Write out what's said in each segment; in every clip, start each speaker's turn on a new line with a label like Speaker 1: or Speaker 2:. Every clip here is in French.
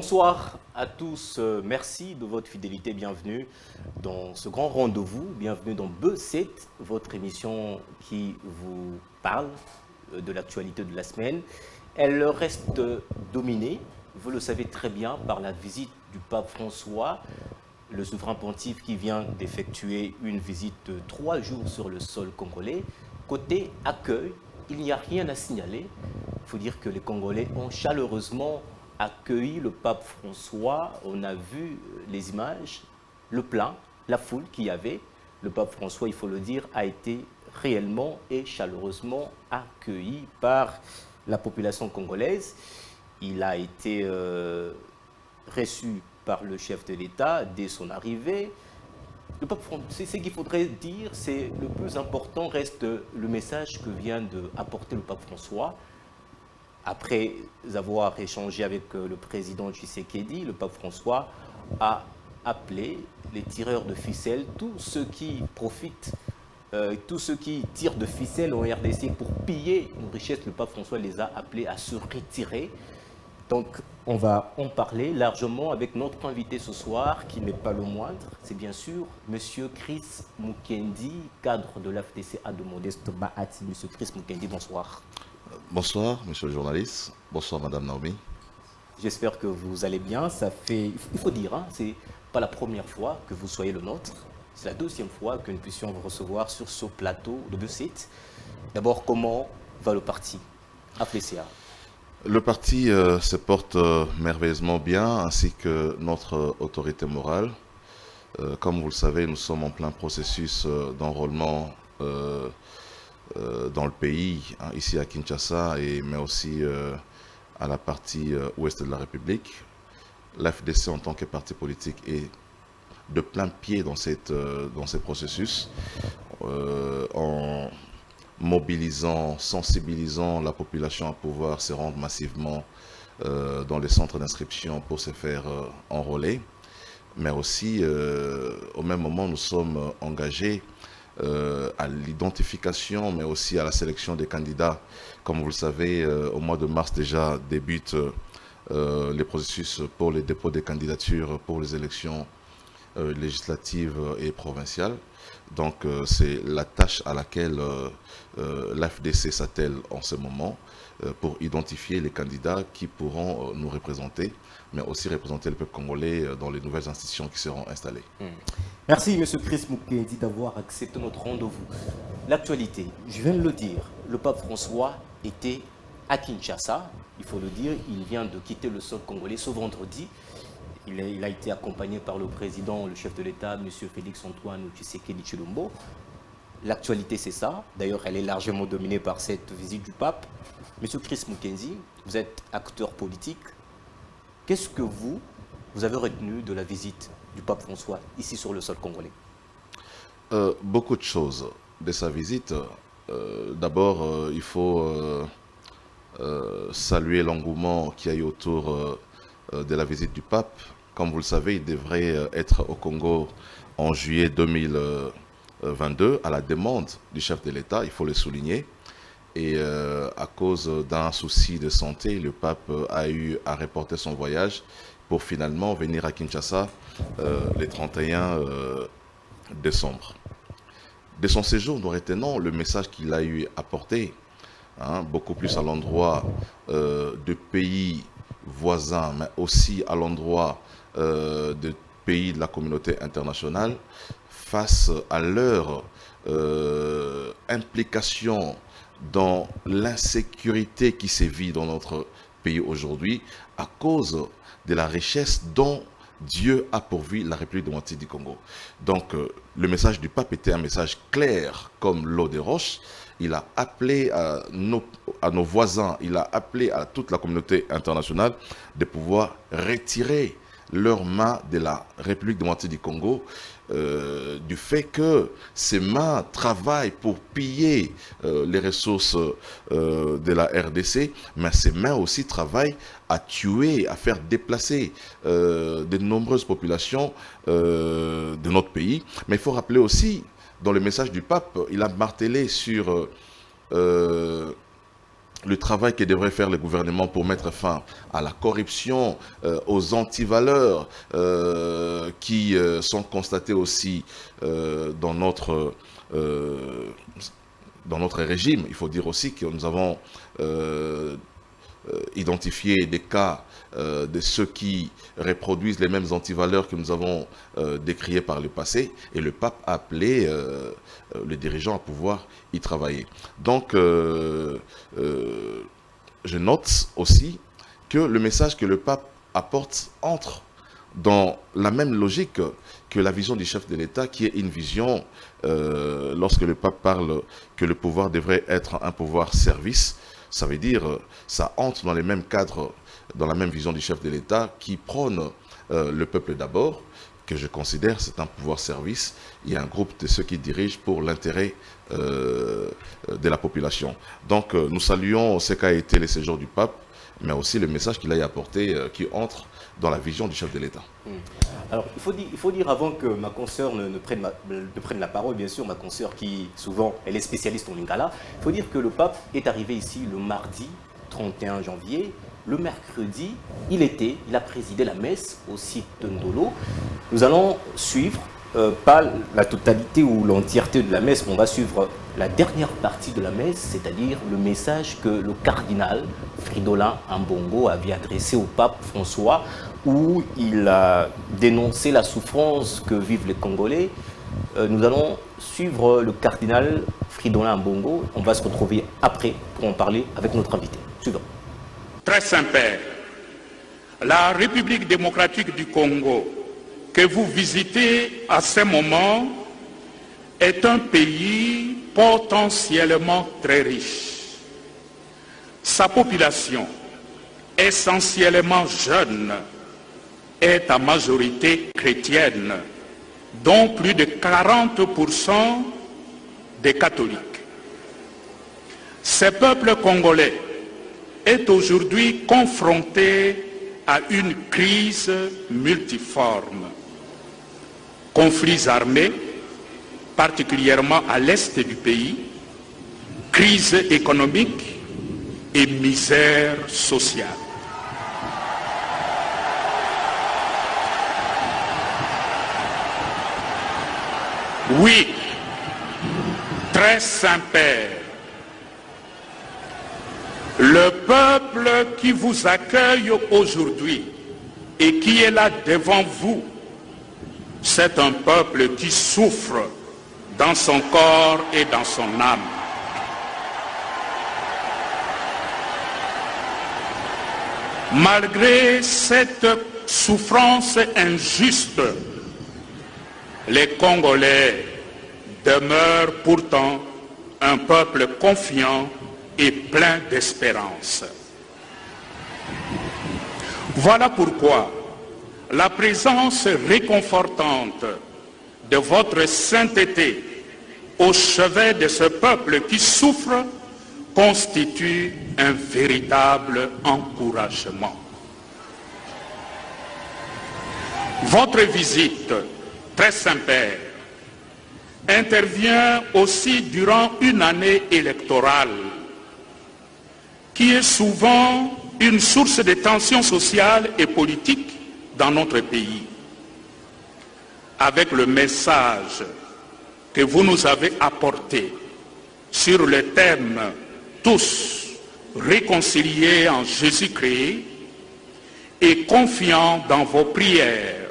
Speaker 1: Bonsoir à tous, merci de votre fidélité, bienvenue dans ce grand rendez-vous, bienvenue dans B7, votre émission qui vous parle de l'actualité de la semaine. Elle reste dominée, vous le savez très bien, par la visite du pape François, le souverain pontife qui vient d'effectuer une visite de 3 jours sur le sol congolais. Côté accueil, il n'y a rien à signaler. Il faut dire que les Congolais ont chaleureusement accueilli le pape François. On a vu les images, le plein, la foule qu'il y avait. Le pape François, il faut le dire, a été réellement et chaleureusement accueilli par la population congolaise. Il a été reçu par le chef de l'État dès son arrivée. Le pape François, ce qu'il faudrait dire, c'est le plus important reste le message que vient d'apporter le pape François. Après avoir échangé avec le président Tshisekedi, le pape François a appelé les tireurs de ficelles, tous ceux qui profitent, tous ceux qui tirent de ficelles en RDC pour piller nos richesses, le pape François les a appelés à se retirer. Donc, on va en parler largement avec notre invité ce soir, qui n'est pas le moindre. C'est bien sûr M. Chris Mukendi, cadre de l'AFDC de Modeste Bahati. M. Chris Mukendi, bonsoir.
Speaker 2: Bonsoir, monsieur le journaliste. Bonsoir, madame Naomi.
Speaker 1: J'espère que vous allez bien. Ça fait, il faut dire, hein, c'est pas la première fois que vous soyez le nôtre. C'est la deuxième fois que nous puissions vous recevoir sur ce plateau de B7. D'abord, comment va le parti AFDCA?
Speaker 2: Le parti se porte merveilleusement bien, ainsi que notre autorité morale. Comme vous le savez, nous sommes en plein processus d'enrôlement dans le pays, hein, ici à Kinshasa, mais aussi à la partie ouest de la République. L'AFDC en tant que parti politique est de plein pied dans ces processus, en mobilisant, sensibilisant la population à pouvoir se rendre massivement dans les centres d'inscription pour se faire enrôler. Mais aussi, au même moment, nous sommes engagés à l'identification, mais aussi à la sélection des candidats. Comme vous le savez, au mois de mars déjà débutent les processus pour les dépôts des candidatures pour les élections législatives et provinciales. Donc c'est la tâche à laquelle l'AFDC s'attelle en ce moment pour identifier les candidats qui pourront nous représenter, mais aussi représenter le peuple congolais dans les nouvelles institutions qui seront installées.
Speaker 1: Merci M. Chris Mukendi d'avoir accepté notre rendez-vous. L'actualité, je viens de le dire, le pape François était à Kinshasa, il faut le dire, il vient de quitter le sol congolais ce vendredi. Il a été accompagné par le président, le chef de l'État, M. Félix-Antoine Tshisekedi Tshilombo. L'actualité, c'est ça. D'ailleurs, elle est largement dominée par cette visite du pape. M. Chris Mukendi, vous êtes acteur politique. Qu'est-ce que vous avez retenu de la visite du pape François ici sur le sol congolais?
Speaker 2: Beaucoup de choses de sa visite. D'abord, il faut saluer l'engouement qu'il y a eu autour de la visite du pape. Comme vous le savez, il devrait être au Congo en juillet 2022 à la demande du chef de l'État, il faut le souligner. Et à cause d'un souci de santé, le pape a eu à reporter son voyage pour finalement venir à Kinshasa le 31 décembre. De son séjour, nous retenons le message qu'il a eu à porter, hein, beaucoup plus à l'endroit de pays voisins, mais aussi à l'endroit de pays de la communauté internationale, face à leur implication dans l'insécurité qui sévit dans notre pays aujourd'hui à cause de la richesse dont Dieu a pourvu la République démocratique du Congo. Donc le message du pape était un message clair comme l'eau des roches. Il a appelé à nos voisins, il a appelé à toute la communauté internationale de pouvoir retirer leurs mains de la République démocratique du Congo, du fait que ces mains travaillent pour piller les ressources de la RDC, mais ces mains aussi travaillent à tuer, à faire déplacer de nombreuses populations de notre pays. Mais il faut rappeler aussi, dans le message du pape, il a martelé sur le travail que devrait faire le gouvernement pour mettre fin à la corruption, aux antivaleurs qui sont constatées aussi dans notre régime. Il faut dire aussi que nous avons identifié des cas de ceux qui reproduisent les mêmes antivaleurs que nous avons décriés par le passé, et le pape a appelé les dirigeants à pouvoir y travailler. Donc, je note aussi que le message que le pape apporte entre dans la même logique que la vision du chef de l'État, qui est une vision, lorsque le pape parle que le pouvoir devrait être un pouvoir service, ça veut dire, ça entre dans les mêmes cadres, dans la même vision du chef de l'État, qui prône le peuple d'abord, que je considère c'est un pouvoir service. Il y a un groupe de ceux qui dirigent pour l'intérêt de la population. Donc nous saluons ce qu'a été le séjour du pape, mais aussi le message qu'il a apporté qui entre dans la vision du chef de l'État.
Speaker 1: Alors, il faut dire avant que ma consoeur ne prenne la parole, bien sûr, ma consoeur qui, souvent, elle est spécialiste en lingala, il faut dire que le pape est arrivé ici le mardi 31 janvier. Le mercredi, il a présidé la messe au site de Ndolo. Nous allons suivre, pas la totalité ou l'entièreté de la messe, mais on va suivre la dernière partie de la messe, c'est-à-dire le message que le cardinal Fridolin Ambongo avait adressé au pape François, où il a dénoncé la souffrance que vivent les Congolais. Nous allons suivre le cardinal Fridolin Ambongo. On va se retrouver après pour en parler avec notre invité. Suivant.
Speaker 3: Très Saint-Père, la République démocratique du Congo que vous visitez à ce moment est un pays potentiellement très riche. Sa population, essentiellement jeune, est à majorité chrétienne, dont plus de 40% des catholiques. Ce peuple congolais est aujourd'hui confronté à une crise multiforme. Conflits armés, particulièrement à l'est du pays, crise économique et misère sociale. Oui, très Saint-Père, le peuple qui vous accueille aujourd'hui et qui est là devant vous, c'est un peuple qui souffre dans son corps et dans son âme. Malgré cette souffrance injuste, les Congolais demeurent pourtant un peuple confiant et plein d'espérance. Voilà pourquoi la présence réconfortante de votre sainteté au chevet de ce peuple qui souffre constitue un véritable encouragement. Votre visite, très Saint-Père, intervient aussi durant une année électorale qui est souvent une source de tensions sociales et politiques dans notre pays. Avec le message que vous nous avez apporté sur le thème « Tous réconciliés en Jésus-Christ » et confiants dans vos prières,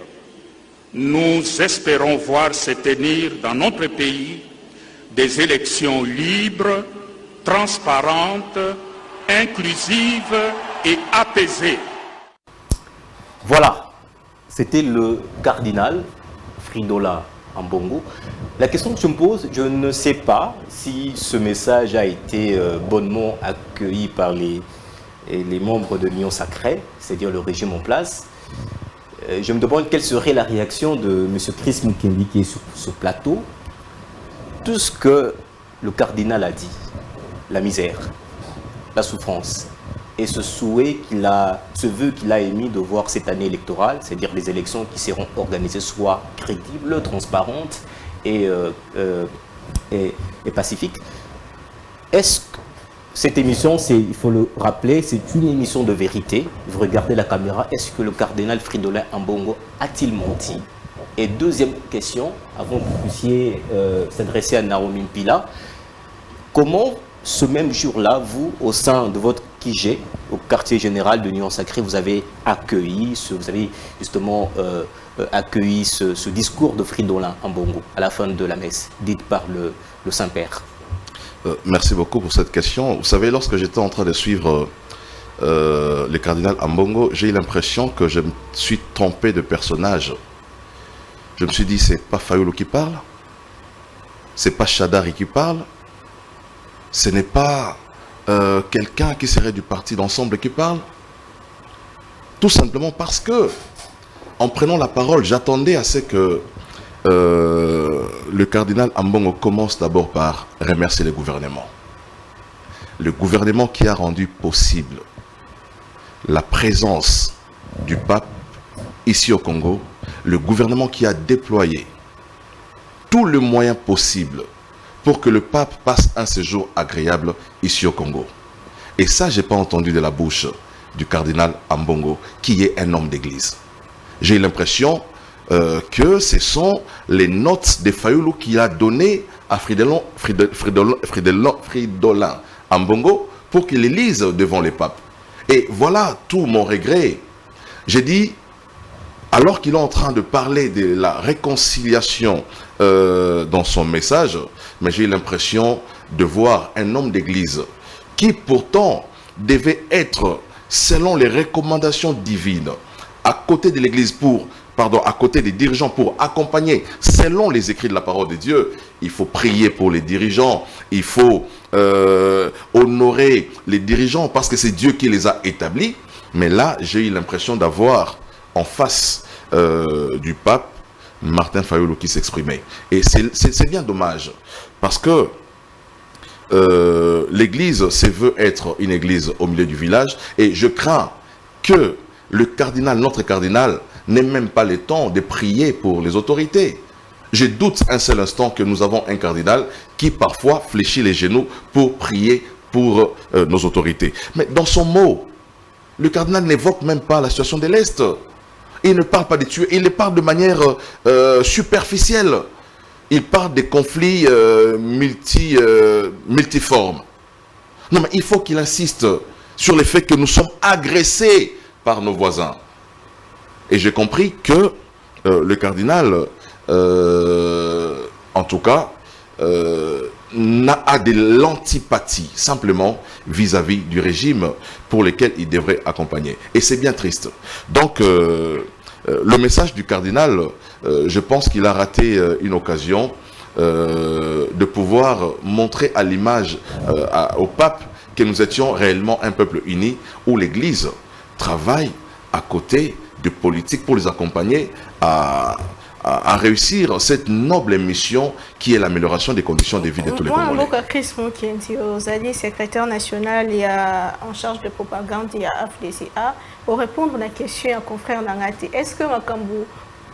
Speaker 3: nous espérons voir se tenir dans notre pays des élections libres, transparentes, inclusive et apaisée.
Speaker 1: Voilà, c'était le cardinal Fridolin Ambongo. La question que je me pose, je ne sais pas si ce message a été bonnement accueilli par les membres de l'Union sacrée, c'est-à-dire le régime en place. Je me demande quelle serait la réaction de M. Chris Mukendi qui est sur ce plateau. Tout ce que le cardinal a dit, la misère, la souffrance et ce souhait ce vœu qu'il a émis de voir cette année électorale, c'est-à-dire les élections qui seront organisées soient crédibles, transparentes et pacifiques. Est-ce que cette émission, il faut le rappeler, c'est une émission de vérité. Vous regardez la caméra, est-ce que le cardinal Fridolin Ambongo a-t-il menti? Et deuxième question, avant que vous puissiez s'adresser à Naomi Mpila, comment ce même jour-là, vous, au sein de votre QG, au quartier général de l'Union Sacrée, vous avez accueilli accueilli ce discours de Fridolin Ambongo à la fin de la messe, dite par le Saint-Père?
Speaker 2: Merci beaucoup pour cette question. Vous savez, lorsque j'étais en train de suivre le cardinal Ambongo, j'ai eu l'impression que je me suis trompé de personnage. Je me suis dit, c'est pas Fayulu qui parle, c'est pas Chadari qui parle, ce n'est pas quelqu'un qui serait du parti d'ensemble qui parle. Tout simplement parce que, en prenant la parole, j'attendais à ce que le cardinal Ambongo commence d'abord par remercier le gouvernement. Le gouvernement qui a rendu possible la présence du pape ici au Congo, le gouvernement qui a déployé tous les moyens possibles pour que le pape passe un séjour agréable ici au Congo. Et ça, je n'ai pas entendu de la bouche du cardinal Ambongo, qui est un homme d'église. J'ai l'impression que ce sont les notes de Fayulu qu'il a données à Fridolin Ambongo pour qu'il les lise devant les papes. Et voilà tout mon regret. J'ai dit, alors qu'il est en train de parler de la réconciliation dans son message, mais j'ai l'impression de voir un homme d'église qui pourtant devait être, selon les recommandations divines, à côté de l'église à côté des dirigeants pour accompagner, selon les écrits de la parole de Dieu. Il faut prier pour les dirigeants, il faut honorer les dirigeants parce que c'est Dieu qui les a établis. Mais là, j'ai eu l'impression d'avoir en face du pape Martin Fayulu qui s'exprimait. Et c'est bien dommage parce que l'église se veut être une église au milieu du village et je crains que le cardinal, notre cardinal, n'ait même pas le temps de prier pour les autorités. Je doute un seul instant que nous avons un cardinal qui parfois fléchit les genoux pour prier pour nos autorités. Mais dans son mot, le cardinal n'évoque même pas la situation de l'Est. Il ne parle pas des tués, il les parle de manière superficielle. Il parle des conflits multiformes. Non, mais il faut qu'il insiste sur le fait que nous sommes agressés par nos voisins. Et j'ai compris que le cardinal, en tout cas, a de l'antipathie simplement vis-à-vis du régime pour lequel il devrait accompagner. Et c'est bien triste. Donc, le message du cardinal, je pense qu'il a raté une occasion de pouvoir montrer à l'image au pape que nous étions réellement un peuple uni où l'Église travaille à côté de politiques pour les accompagner à réussir cette noble mission qui est l'amélioration des conditions de vie de tous les Congolais.
Speaker 4: Moi, Chris Moukenti, secrétaire national en charge de propagande et à FDCA, pour répondre à la question à confrère Nangati, est-ce que Makambu,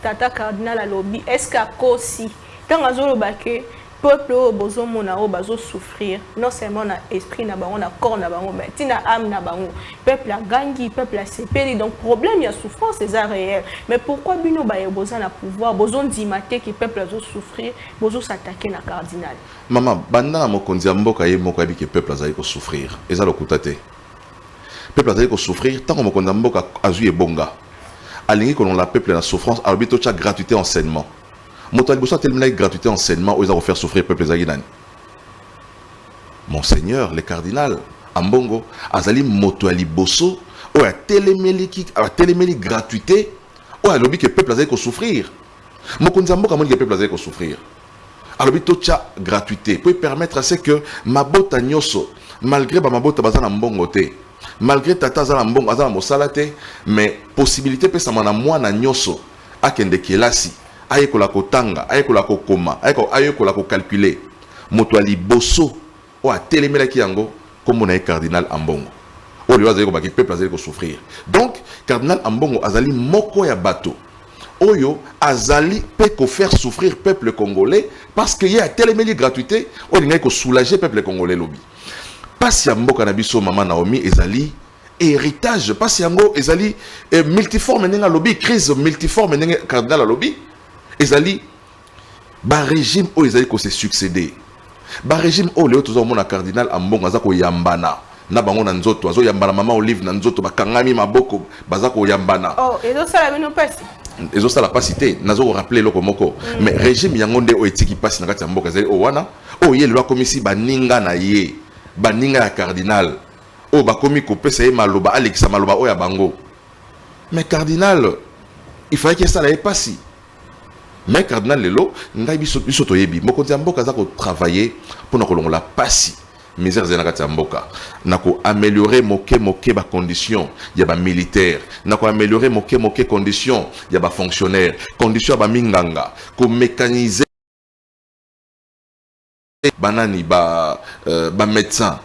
Speaker 4: Tata Cardinal à lobby, est-ce qu'à Kosi, dans la zone baké, peuple au besoin mon bazo souffrir non seulement na esprit na bango na corps na bango mais tina âme na bango peuple a gangi peuple a sepeli donc problème il y a souffrance c'est réel mais pourquoi bino ba besoin na pouvoir besoin d'imiter que peuple a souffrir besoin s'attaquer na cardinal
Speaker 2: maman banda na mokonzi ya mboka ye moko abi que peuple azali ko souffrir eza lokuta te peuple azali ko souffrir tant que mokonzi ya mboka azui ebonga alingi ko la peuple na souffrance alors bito cha gratuité enseignement. Gratuité enseignement où ils ont faire souffrir le peuple zaginani. Monseigneur, le cardinal Ambongo, Azali Motoali Bosso, où a téléméli gratuité, où a lobby que le peuple a souffrir. Mokonzambo, comment le peuple a souffrir. Alors, tocha gratuité peut permettre à ce que Mabota Nyoso, malgré Mabota Bazana Mbongo te, malgré Tata Zala Mbongo, Azala Mosalate, mais possibilité peut s'amana moi na Nyoso, à Kende Kelasi. Ayekola kotanga, ayekola kokoma, ayekola ko calculer. Motoali bosso, o a télémela ki yango, comme on a cardinal Ambongo. O liwa zayeko baki peuple azali ko souffrir. Donc, cardinal Ambongo azali moko ya bato. Oyo azali peut ko faire souffrir peuple congolais parce qu'il y a téléméli gratuité, o linga ko soulager peuple congolais lobby. Pasi yango kanabiso maman Naomi ezali héritage. Pasi yango ezali multiforme nenga lobby, crise multiforme nenga cardinal lobby. Ezali ba régime o ezali ko se succéder. Ba régime o leo tozo mona cardinal ambongo azako yambana. Na bango na nzoto azo yambana mama Olive na nzoto bakangami maboko bazako yambana.
Speaker 4: Oh, ezo sala bino pasi.
Speaker 2: Ezo sala pasi te nazo ko rappeler loko moko. Mais régime yango nde o etiki pasi na kati ya mboka ezali o wana. O ye lwa komisi baninga na ye. Baninga ya cardinal. O bakomi ko pesa ye maloba Alexa maloba o ya bango. Mais cardinal il fallait que ça n'aille pas si. Mais cardinal lelo ngai biso to yebi mokonzi mboka za ko travailler pour na kolongola pasi. Misère zenakati mboka nako améliorer moke ba condition ya ba militaire nako améliorer moke condition ya ba fonctionnaire condition ba minganga ko mécaniser banani ba médecin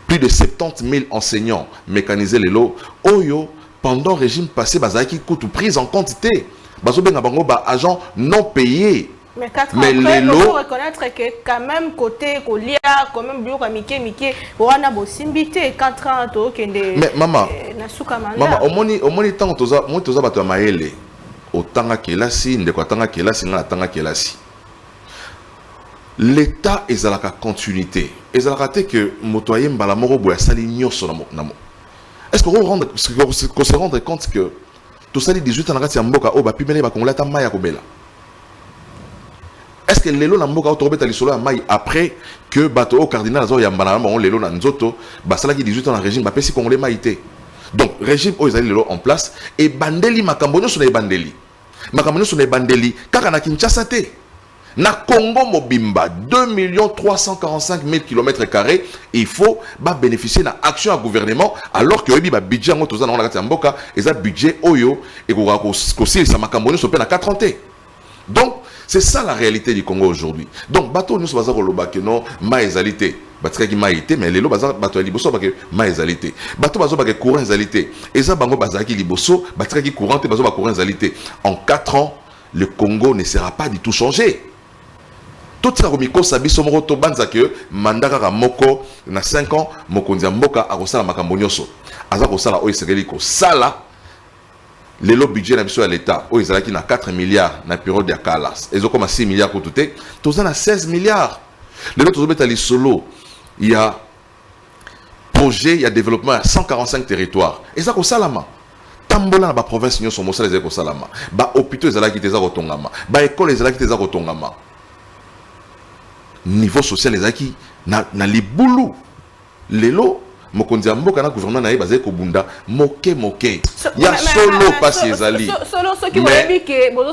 Speaker 2: plus de 70 000 enseignants mécanisés lelo oyo pendant régime passé bazaki coûte prise en quantité bazo benga bango ba agents non payés.
Speaker 4: Mais 4 ans après, il faut reconnaître que quand même côté Kolia, quand même bio Mike, on a beau simbité 4 ans to kende.
Speaker 2: Mais maman,
Speaker 4: maman,
Speaker 2: au moni tant toza bato maele, au tanga kelasi, ndeko tanga kelasi na tanga kelasi. L'État est à la continuité. Est à la que motoyen mbala moro boya sali nyoso namo. Est-ce qu'on se rendre compte que tout ça 18 ans na kati ya mboka o ba pimele ba kongola ta maya kobela. Est-ce que lelo na mboka autorobe tali solo ya mai après que bato au cardinal azo yambana on lelo na nzoto basala ki 18 ans na régime ba pesi congolais maïté. Donc régime o ezali lelo en place et bandeli makambo nyoso na bandeli. Makambo nyoso na bandeli kaka na Kinshasa te. Na Congo mobimba 2 345 000 km², il faut bénéficier d'une action à gouvernement alors que le budget en toza na kati ya mboka eza budget oyo et ko silisa makambo nyoso pe na 4 ans. Donc c'est ça la réalité du Congo aujourd'hui. Donc bateau nous baza koloba que non ma ezalité batika ki maïté mais lelo baza bateau liboso ba que ma ezalité bateau bazo ba que courant ezalité eza bango baza ki liboso batika ki courant te bazo ba courant ezalité. En 4 ans le Congo ne sera pas du tout changé. Tout ça komiko sabi somoro to banza que mandaka moko na 5 ans mokonzi mboka akosala makambo nyoso aza kosala o esengeli ko sala. Le budget de l'État, ils ont 4 milliards dans la période de Kalas. Ils ont comme 6 milliards pour tout. Tous en a 16 milliards. Le autre solo, il y a projet, il y a développement à 145 territoires. Et ça, c'est salama. Tambola dans la province, ils sont mosala les salama. Ba hôpitaux, ils ont quitté ça rotongama. Ba école, ils ont quitté ça rotongama. Niveau social, ils ont quitté na les boulous. Les lots. Mokonzi mboka na gouvernement na bazé ko bunda moke ya solo pas ezali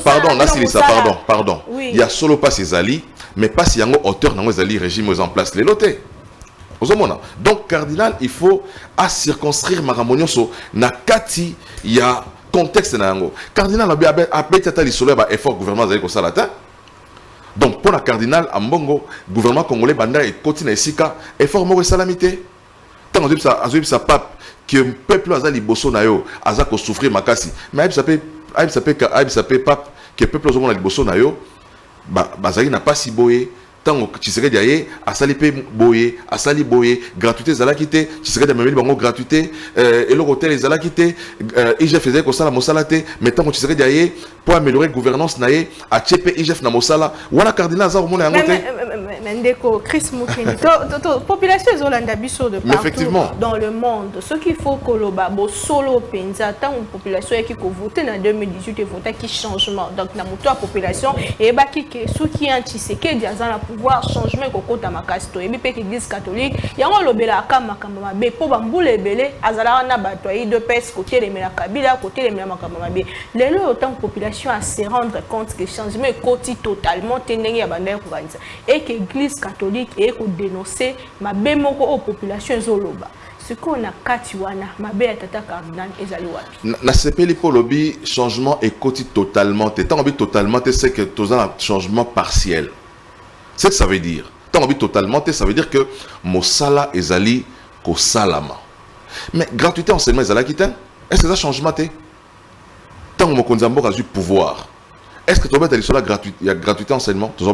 Speaker 2: pardon là c'est ça pardon il y a solo pas ezali mais pas si yango auteur nango ezali régime en place les lotés ozomona donc cardinal il faut à circonscrire maramonio so na kati il y a contexte na yango cardinal a betata li solo ba effort gouvernement ezali ko salata. Donc pour la cardinal ambongo gouvernement congolais banda et continue esika effort mo salamité. Tant que ça pape que le peuple a liboso na yo aza ko souffrir makasi mais ça peut pape que le peuple a liboso na yo bazali na pas si boye tant que tu serais derrière asali pe boye asali boye gratuité zala kité tu serais de même bango gratuité et le hôtel zala kité IGF faisait ko sala mosala te mais tant que tu serais derrière pour améliorer gouvernance naé a tchepe IGF na mosala wana cardinal za mona yango
Speaker 4: Ndeko Chris Mukeni population zolanda biso de partout dans le monde ce qu'il faut que loba bo solo penza tant population qui ko voter en 2018 et voter qui changement donc na moto population et ba ki ke sou ki anti seke diaza na pouvoir changement ko kota makasto et bi pe église catholique yango lobela ka makambo mabe po ba mbule ebele azala na bato yi de pes côté les mena kabila côté les mena makambo mabe lelo autant population à se rendre compte que changement est côté totalement tenengi ya banda ko banza et que l'église catholique et qu'on dénoncer ma bémoko aux populations zoloba ce qu'on a katiwana ma bé tata cardinal ezali wapi
Speaker 2: na sepeli polobi changement est côté totalement tant envie totalement c'est que tous un changement partiel c'est ce que ça veut dire tant envie totalement ça veut dire que mosala ezali ko salama mais gratuité enseignement ezala kita est-ce que ça changement té tant mo konzambo a du pouvoir. Est-ce que tu as il y a gratuité enseignement? Tu as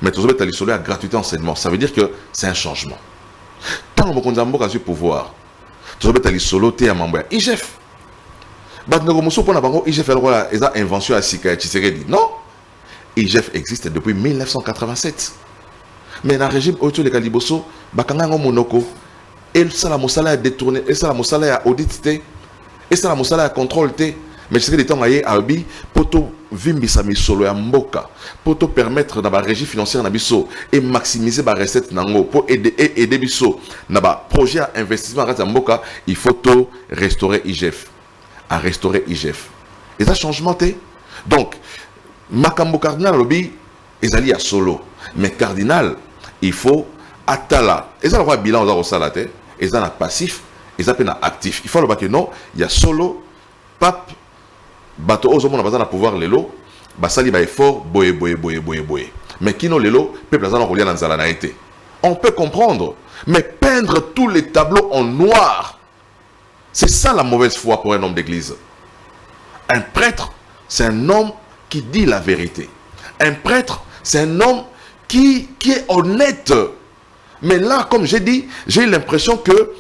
Speaker 2: mais tu as gratuité enseignement. Ça veut dire que c'est un changement. tant que Nzambo a eu pouvoir, tu vas aller solo te à Mamboya. IGF. Batnegomoso pour Nabango, IGF est une invention à Sika Tshisekedi. Non. IGF existe depuis 1987. Mais dans le régime autour de Kaliboso, Bakangango Monoko, et ça la moussala a détourné, et ça la moussala a audité, et ça la moussala a contrôlé. Mais c'est que les temps aillés à Abi, pour tout vimbisa solo ya mboka, pour tout permettre dans la régie financière na biso et maximiser la recette nango pour aider biso dans le projet d'investissement à mboka, il faut tout restaurer IGF, à restaurer IGF. Et ça changement donc Makambo cardinal lobby ezali à solo, mais cardinal il faut atala. Et ça le bilan aux salate, et ça na passif, et ça na actif. Il faut le battre non, il y a solo pape bato ozo mona bazana pouvoir lelo basali ba effort boye. Mais kino lelo peuple azana rolia na nzala na été. On peut comprendre, mais peindre tous les tableaux en noir, c'est ça la mauvaise foi pour un homme d'église. Un prêtre, c'est un homme qui dit la vérité. Un prêtre, c'est un homme qui est honnête. Mais là, comme j'ai dit, j'ai l'impression que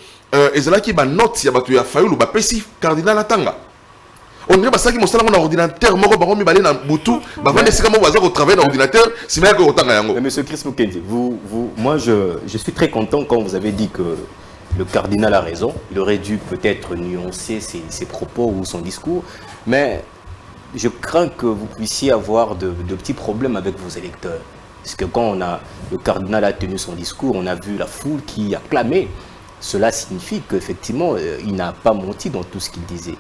Speaker 2: ezala ki ba note ya batu ya Fayulu ba pesi cardinal Atanga. On dirait que ça qui montre un ordinateur, moi je vais aller dans le boutou, je vais aller travailler dans l'ordinateur, c'est bien que autant
Speaker 1: mais Monsieur Chris Mukendi, moi je suis très content quand vous avez dit que le cardinal a raison. Il aurait dû peut-être nuancer ses propos ou son discours, mais je crains que vous puissiez avoir de petits problèmes avec vos électeurs. Parce que quand le cardinal a tenu son discours, on a vu la foule qui a clamé. Cela signifie qu'effectivement, il n'a pas menti dans tout ce qu'il disait.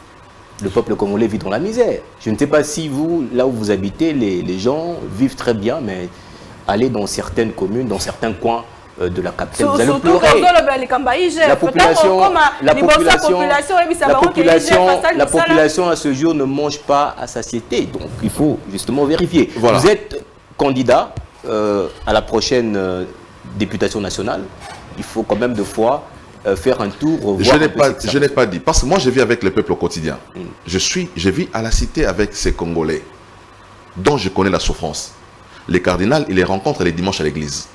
Speaker 1: Le peuple congolais vit dans la misère. Je ne sais pas si vous, là où vous habitez, les gens vivent très bien, mais allez dans certaines communes, dans certains coins de la capitale, vous allez pleurer. La population à ce jour ne mange pas à satiété. Donc il faut justement vérifier. Voilà. Vous êtes candidat à la prochaine députation nationale. Il faut quand même 2 fois faire un tour.
Speaker 2: Je n'ai pas dit, parce que moi je vis avec le peuple au quotidien. Je vis à la cité avec ces Congolais dont je connais la souffrance. Les cardinals, ils les rencontrent les dimanches à l'église.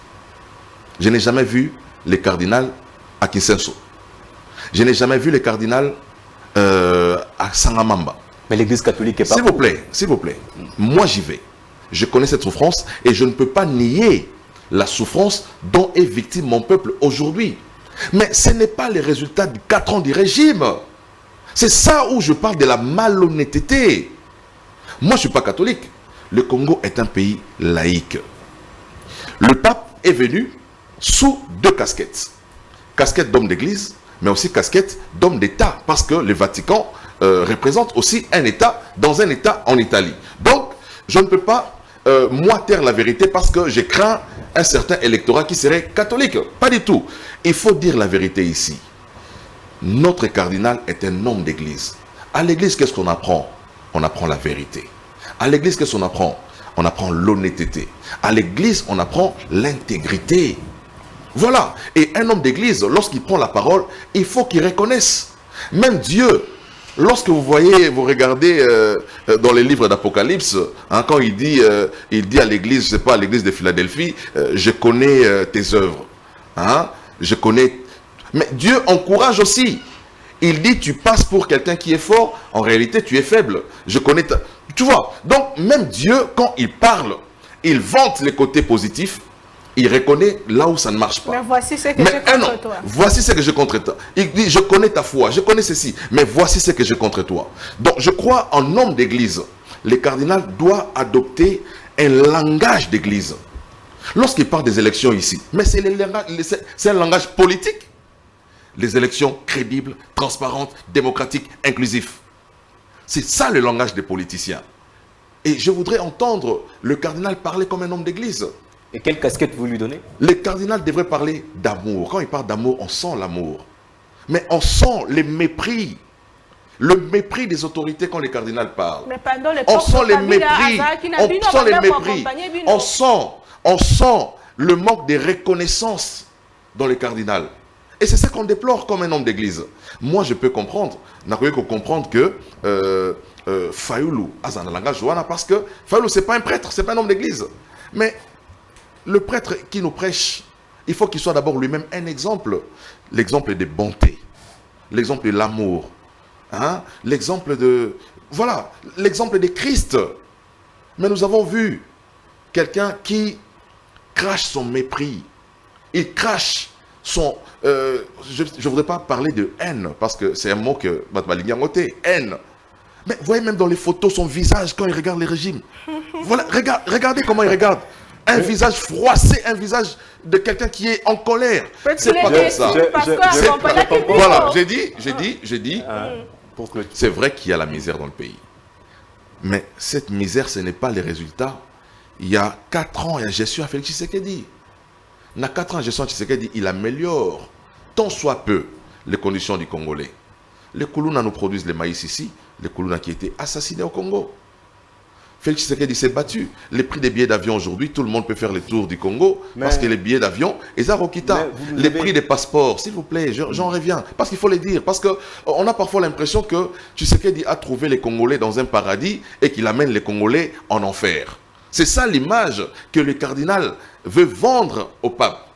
Speaker 2: Je n'ai jamais vu les cardinals à Kinsenso. Je n'ai jamais vu les cardinals à Sangamamba.
Speaker 1: Mais l'église catholique est pas...
Speaker 2: S'il vous plaît. Moi j'y vais. Je connais cette souffrance et je ne peux pas nier la souffrance dont est victime mon peuple aujourd'hui. Mais ce n'est pas les résultats de 4 ans du régime. C'est ça où je parle de la malhonnêteté. Moi, je ne suis pas catholique. Le Congo est un pays laïque. Le pape est venu sous 2 casquettes. Casquette d'homme d'église, mais aussi casquette d'homme d'État. Parce que le Vatican représente aussi un État dans un État en Italie. Donc, je ne peux pas, moi, taire la vérité parce que je crains un certain électorat qui serait catholique. Pas du tout. Il faut dire la vérité ici. Notre cardinal est un homme d'église. À l'église, qu'est-ce qu'on apprend? On apprend la vérité. À l'église, qu'est-ce qu'on apprend? On apprend l'honnêteté. À l'église, on apprend l'intégrité. Voilà. Et un homme d'église, lorsqu'il prend la parole, il faut qu'il reconnaisse. Même Dieu, lorsque vous regardez dans les livres d'Apocalypse, hein, quand il dit à l'église, je sais pas, à l'église de Philadelphie, je connais tes œuvres. Hein, je connais. Mais Dieu encourage aussi. Il dit, tu passes pour quelqu'un qui est fort, en réalité tu es faible. Je connais ta... Tu vois, donc même Dieu, quand il parle, il vante les côtés positifs, il reconnaît là où ça ne marche pas.
Speaker 4: Mais voici ce que j'ai contre toi.
Speaker 2: Voici ce que j'ai contre toi. Il dit, je connais ta foi, je connais ceci, mais voici ce que j'ai contre toi. Donc je crois en homme d'église. Le cardinal doit adopter un langage d'église. Lorsqu'il parle des élections ici, mais c'est un langage politique. Les élections crédibles, transparentes, démocratiques, inclusives. C'est ça le langage des politiciens. Et je voudrais entendre le cardinal parler comme un homme d'église.
Speaker 1: Et quelle casquette vous lui donnez?
Speaker 2: Le cardinal devrait parler d'amour. Quand il parle d'amour, on sent l'amour. Mais on sent les mépris. Le mépris des autorités quand le cardinal parle.
Speaker 4: Mais pendant
Speaker 2: on sent les mépris. On sent les mépris. On sent le manque de reconnaissance dans le cardinal. Et c'est ça qu'on déplore comme un homme d'église. Moi, je peux comprendre. N'a pas comprendre que Fayulu a un langage joana parce que Fayulu, ce n'est pas un prêtre, ce n'est pas un homme d'église. Mais le prêtre qui nous prêche Il faut qu'il soit d'abord lui-même un exemple. L'exemple de bonté, l'exemple de l'amour, hein? L'exemple de... Voilà, l'exemple de Christ. Mais nous avons vu quelqu'un qui crache son mépris. Il crache son... je ne voudrais pas parler de haine, parce que c'est un mot que Batmalignan a ôté, haine. Mais voyez même dans les photos son visage quand il regarde les régimes. Voilà, regardez comment il regarde. Un visage froissé, un visage de quelqu'un qui est en colère. C'est pas comme ça. Voilà, j'ai dit, c'est vrai qu'il y a la misère dans le pays. Mais cette misère, ce n'est pas les résultats. Il y a 4 ans, il y a gestion à Félix Tshisekedi. Il y a 4 ans, gestion à Tshisekedi, il améliore, tant soit peu, les conditions du Congolais. Les Koulouna nous produisent le maïs ici, les Koulouna qui étaient assassinés au Congo. Félix Tshisekedi s'est battu. Les prix des billets d'avion aujourd'hui, tout le monde peut faire le tour du Congo, parce que les billets d'avion, et ça Rokita, les prix des passeports, s'il vous plaît, j'en reviens, parce qu'il faut les dire, parce qu'on a parfois l'impression que Tshisekedi a trouvé les Congolais dans un paradis et qu'il amène les Congolais en enfer. C'est ça l'image que le cardinal veut vendre au pape.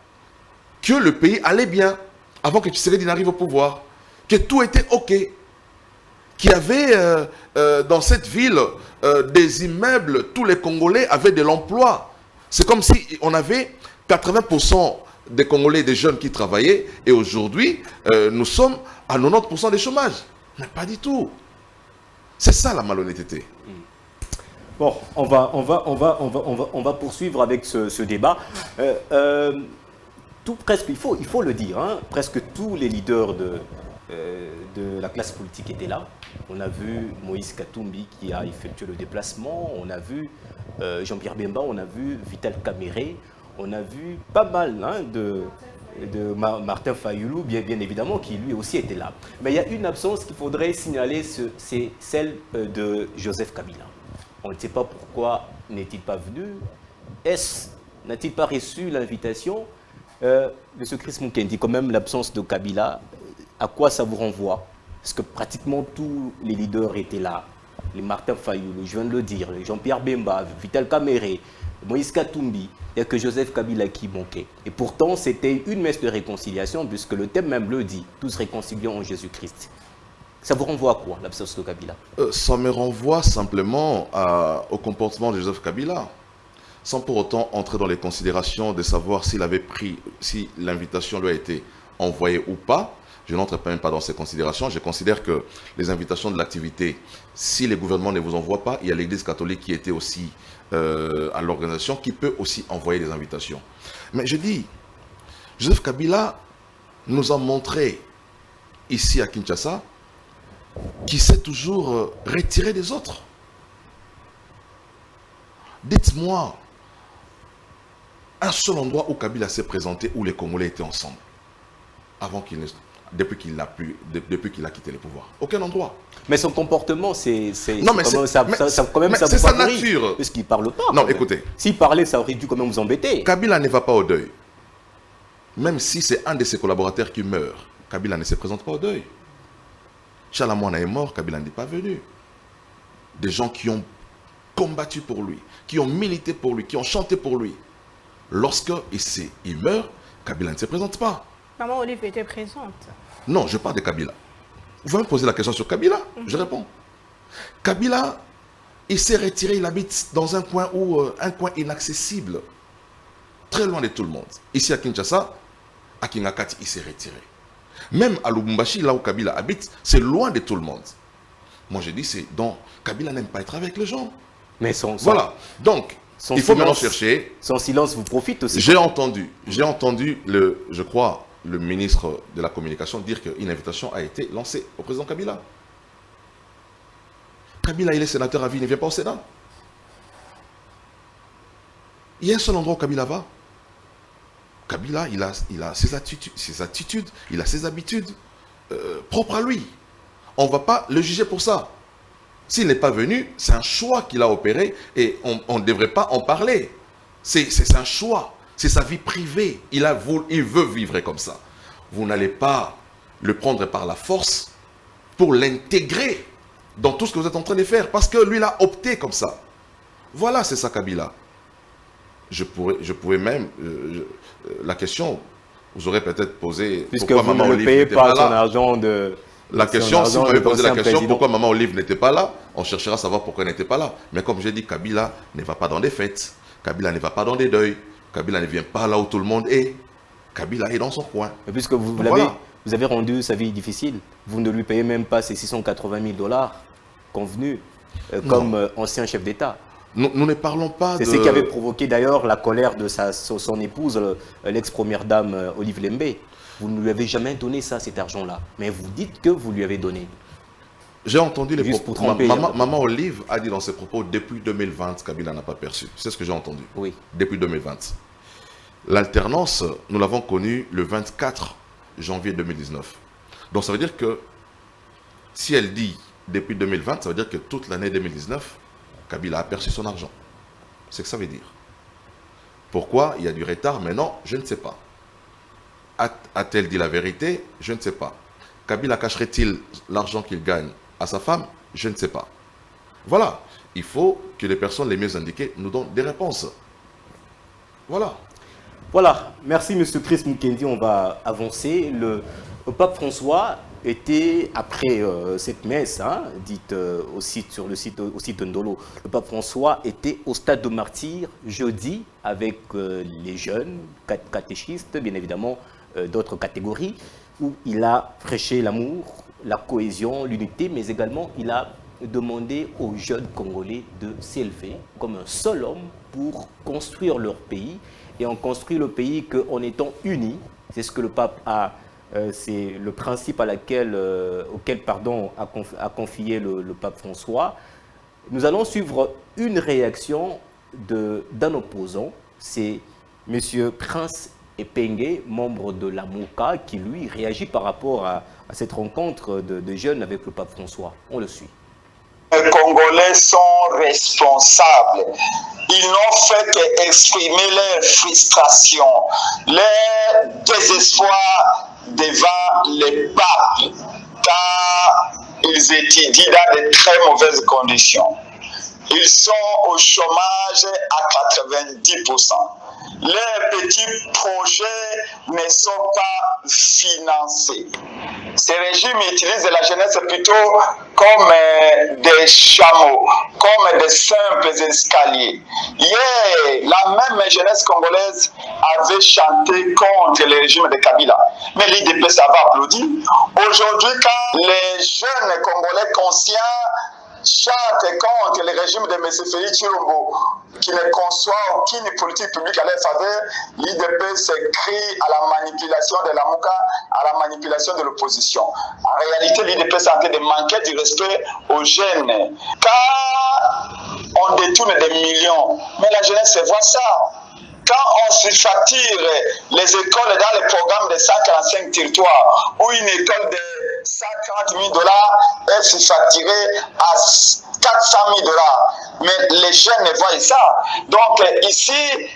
Speaker 2: Que le pays allait bien avant que Tshisekedi n'arrive au pouvoir. Que tout était OK. Qu'il y avait dans cette ville des immeubles, tous les Congolais avaient de l'emploi. C'est comme si on avait 80% des Congolais, des jeunes qui travaillaient, et aujourd'hui, nous sommes à 90% de chômage. Mais pas du tout. C'est ça la malhonnêteté.
Speaker 1: Bon, on va poursuivre avec ce débat. Presque, il faut le dire, hein, presque tous les leaders de la classe politique étaient là. On a vu Moïse Katumbi qui a effectué le déplacement, on a vu Jean-Pierre Bemba, on a vu Vital Kamerhe, on a vu pas mal hein, de Martin Fayulu, bien évidemment, qui lui aussi était là. Mais il y a une absence qu'il faudrait signaler, c'est celle de Joseph Kabila. On ne sait pas pourquoi n'est-il pas venu. N'a-t-il pas reçu l'invitation? Monsieur Chris Mukendi, quand même l'absence de Kabila, à quoi ça vous renvoie? Parce que pratiquement tous les leaders étaient là. Les Martin Fayulu, je viens de le dire, Jean-Pierre Bemba, Vital Kamerhe, Moïse Katumbi, il n'y a que Joseph Kabila qui manquait. Et pourtant, c'était une messe de réconciliation, puisque le thème même le dit, tous réconcilions en Jésus-Christ. Ça vous renvoie à quoi, l'absence de Kabila?
Speaker 2: Ça me renvoie simplement au comportement de Joseph Kabila, sans pour autant entrer dans les considérations de savoir s'il avait pris, si l'invitation lui a été envoyée ou pas. Je n'entre même pas dans ces considérations. Je considère que les invitations de l'activité, si les gouvernements ne vous envoient pas, il y a l'Église catholique qui était aussi à l'organisation, qui peut aussi envoyer des invitations. Mais je dis, Joseph Kabila nous a montré, ici à Kinshasa, qu'il s'est toujours retiré des autres. Dites-moi, un seul endroit où Kabila s'est présenté, où les Congolais étaient ensemble, depuis qu'il a quitté le pouvoir. Aucun endroit.
Speaker 1: Mais son comportement, c'est sa
Speaker 2: nature.
Speaker 1: Parce qu'il ne parle pas.
Speaker 2: Non, écoutez.
Speaker 1: S'il parlait, ça aurait dû quand même vous embêter.
Speaker 2: Kabila ne va pas au deuil. Même si c'est un de ses collaborateurs qui meurt, Kabila ne se présente pas au deuil. Chalamouana est mort, Kabila n'est pas venu. Des gens qui ont combattu pour lui, qui ont milité pour lui, qui ont chanté pour lui. Lorsqu'il meurt, Kabila ne se présente pas.
Speaker 4: Maman Olive était présente.
Speaker 2: Non, je parle de Kabila. Vous pouvez me poser la question sur Kabila? Je réponds. Kabila, il s'est retiré, il habite dans un coin inaccessible, très loin de tout le monde. Ici à Kinshasa, à Kingakati, il s'est retiré. Même à Lubumbashi, là où Kabila habite, c'est loin de tout le monde. Moi, je dis, Kabila n'aime pas être avec les gens.
Speaker 1: Mais
Speaker 2: voilà. Donc, il faut maintenant chercher.
Speaker 1: Son silence vous profite aussi.
Speaker 2: J'ai entendu, je crois, le ministre de la Communication dire qu'une invitation a été lancée au président Kabila. Kabila, il est sénateur à vie, il ne vient pas au Sénat. Il y a un seul endroit où Kabila va. Kabila, il a ses attitudes, il a ses habitudes propres à lui. On ne va pas le juger pour ça. S'il n'est pas venu, c'est un choix qu'il a opéré et on ne devrait pas en parler. C'est un choix, c'est sa vie privée. Il veut vivre comme ça. Vous n'allez pas le prendre par la force pour l'intégrer dans tout ce que vous êtes en train de faire parce que lui, il a opté comme ça. Voilà, c'est ça Kabila. je pouvais même... la question, vous aurez peut-être posé...
Speaker 1: Puisque
Speaker 2: pourquoi
Speaker 1: vous
Speaker 2: Maman
Speaker 1: ne
Speaker 2: Olive
Speaker 1: payez
Speaker 2: n'était
Speaker 1: pas
Speaker 2: pas
Speaker 1: son
Speaker 2: là.
Speaker 1: argent de...
Speaker 2: La question, si
Speaker 1: argent
Speaker 2: vous m'avez
Speaker 1: de
Speaker 2: posé la
Speaker 1: l'ancien
Speaker 2: question,
Speaker 1: président.
Speaker 2: pourquoi Maman Olive n'était pas là, on cherchera à savoir pourquoi elle n'était pas là. Mais comme j'ai dit, Kabila ne va pas dans des fêtes. Kabila ne va pas dans des deuils. Kabila ne vient pas là où tout le monde est. Kabila est dans son coin.
Speaker 1: Et puisque vous
Speaker 2: Voilà.
Speaker 1: avez rendu sa vie difficile, vous ne lui payez même pas ses 680 000 $ convenus comme ancien chef d'État.
Speaker 2: Nous ne parlons pas de...
Speaker 1: C'est ce qui avait provoqué d'ailleurs la colère de son épouse, l'ex-première dame Olive Lembe. Vous ne lui avez jamais donné ça, cet argent-là. Mais vous dites que vous lui avez donné.
Speaker 2: J'ai entendu les
Speaker 1: Juste
Speaker 2: propos.
Speaker 1: pour tromper,
Speaker 2: Maman Olive a dit dans ses propos, depuis 2020, Kabila n'a pas perçu. C'est ce que j'ai entendu.
Speaker 1: Oui.
Speaker 2: Depuis 2020. L'alternance, nous l'avons connue le 24 janvier 2019. Donc ça veut dire que, si elle dit depuis 2020, ça veut dire que toute l'année 2019, Kabila a perçu son argent. C'est ce que ça veut dire. Pourquoi il y a du retard maintenant? Je ne sais pas. A-t-elle dit la vérité? Je ne sais pas. Kabila cacherait-il l'argent qu'il gagne à sa femme? Je ne sais pas. Voilà. Il faut que les personnes les mieux indiquées nous donnent des réponses. Voilà.
Speaker 1: Voilà. Merci, M. Chris Mukendi. On va avancer. Le pape François était, après cette messe, dite sur le site de Ndolo, le pape François était au stade de martyr jeudi avec les jeunes catéchistes, bien évidemment, d'autres catégories, où il a prêché l'amour, la cohésion, l'unité, mais également il a demandé aux jeunes Congolais de s'élever comme un seul homme pour construire leur pays. Et on construit le pays qu'en étant unis. C'est ce que le pape a, c'est le principe auquel a confié le pape François. Nous allons suivre une réaction d'un opposant, c'est M. Prince Epenge, membre de la MOCA, qui lui réagit par rapport à cette rencontre de jeunes avec le pape François. On le suit.
Speaker 5: Les Congolais sont responsables. Ils n'ont fait qu'exprimer leur frustration, leur désespoir devant les papes, car ils étudient dans de très mauvaises conditions. Ils sont au chômage à 90%. Leurs petits projets ne sont pas financés. Ces régimes utilisent la jeunesse plutôt comme des chameaux, comme des simples escaliers. Hier, la même jeunesse congolaise avait chanté contre le régime de Kabila. Mais l'IDP, ça va applaudir. Aujourd'hui, quand les jeunes Congolais conscients chantent contre le régime de M. Félix Tshilombo, qui ne conçoit aucune politique publique à leur faveur, l'IDP s'écrit à la manipulation de la MOCA, à la manipulation de l'opposition. En réalité, l'IDP est en train de manquer du respect aux jeunes. Car on détourne des millions, mais la jeunesse voit ça. Quand on surfacture les écoles dans le programme de 145 territoires, où une école de 140 000 $ est surfacturée à 400 000 $. Mais les jeunes ne voient ça. Donc ici,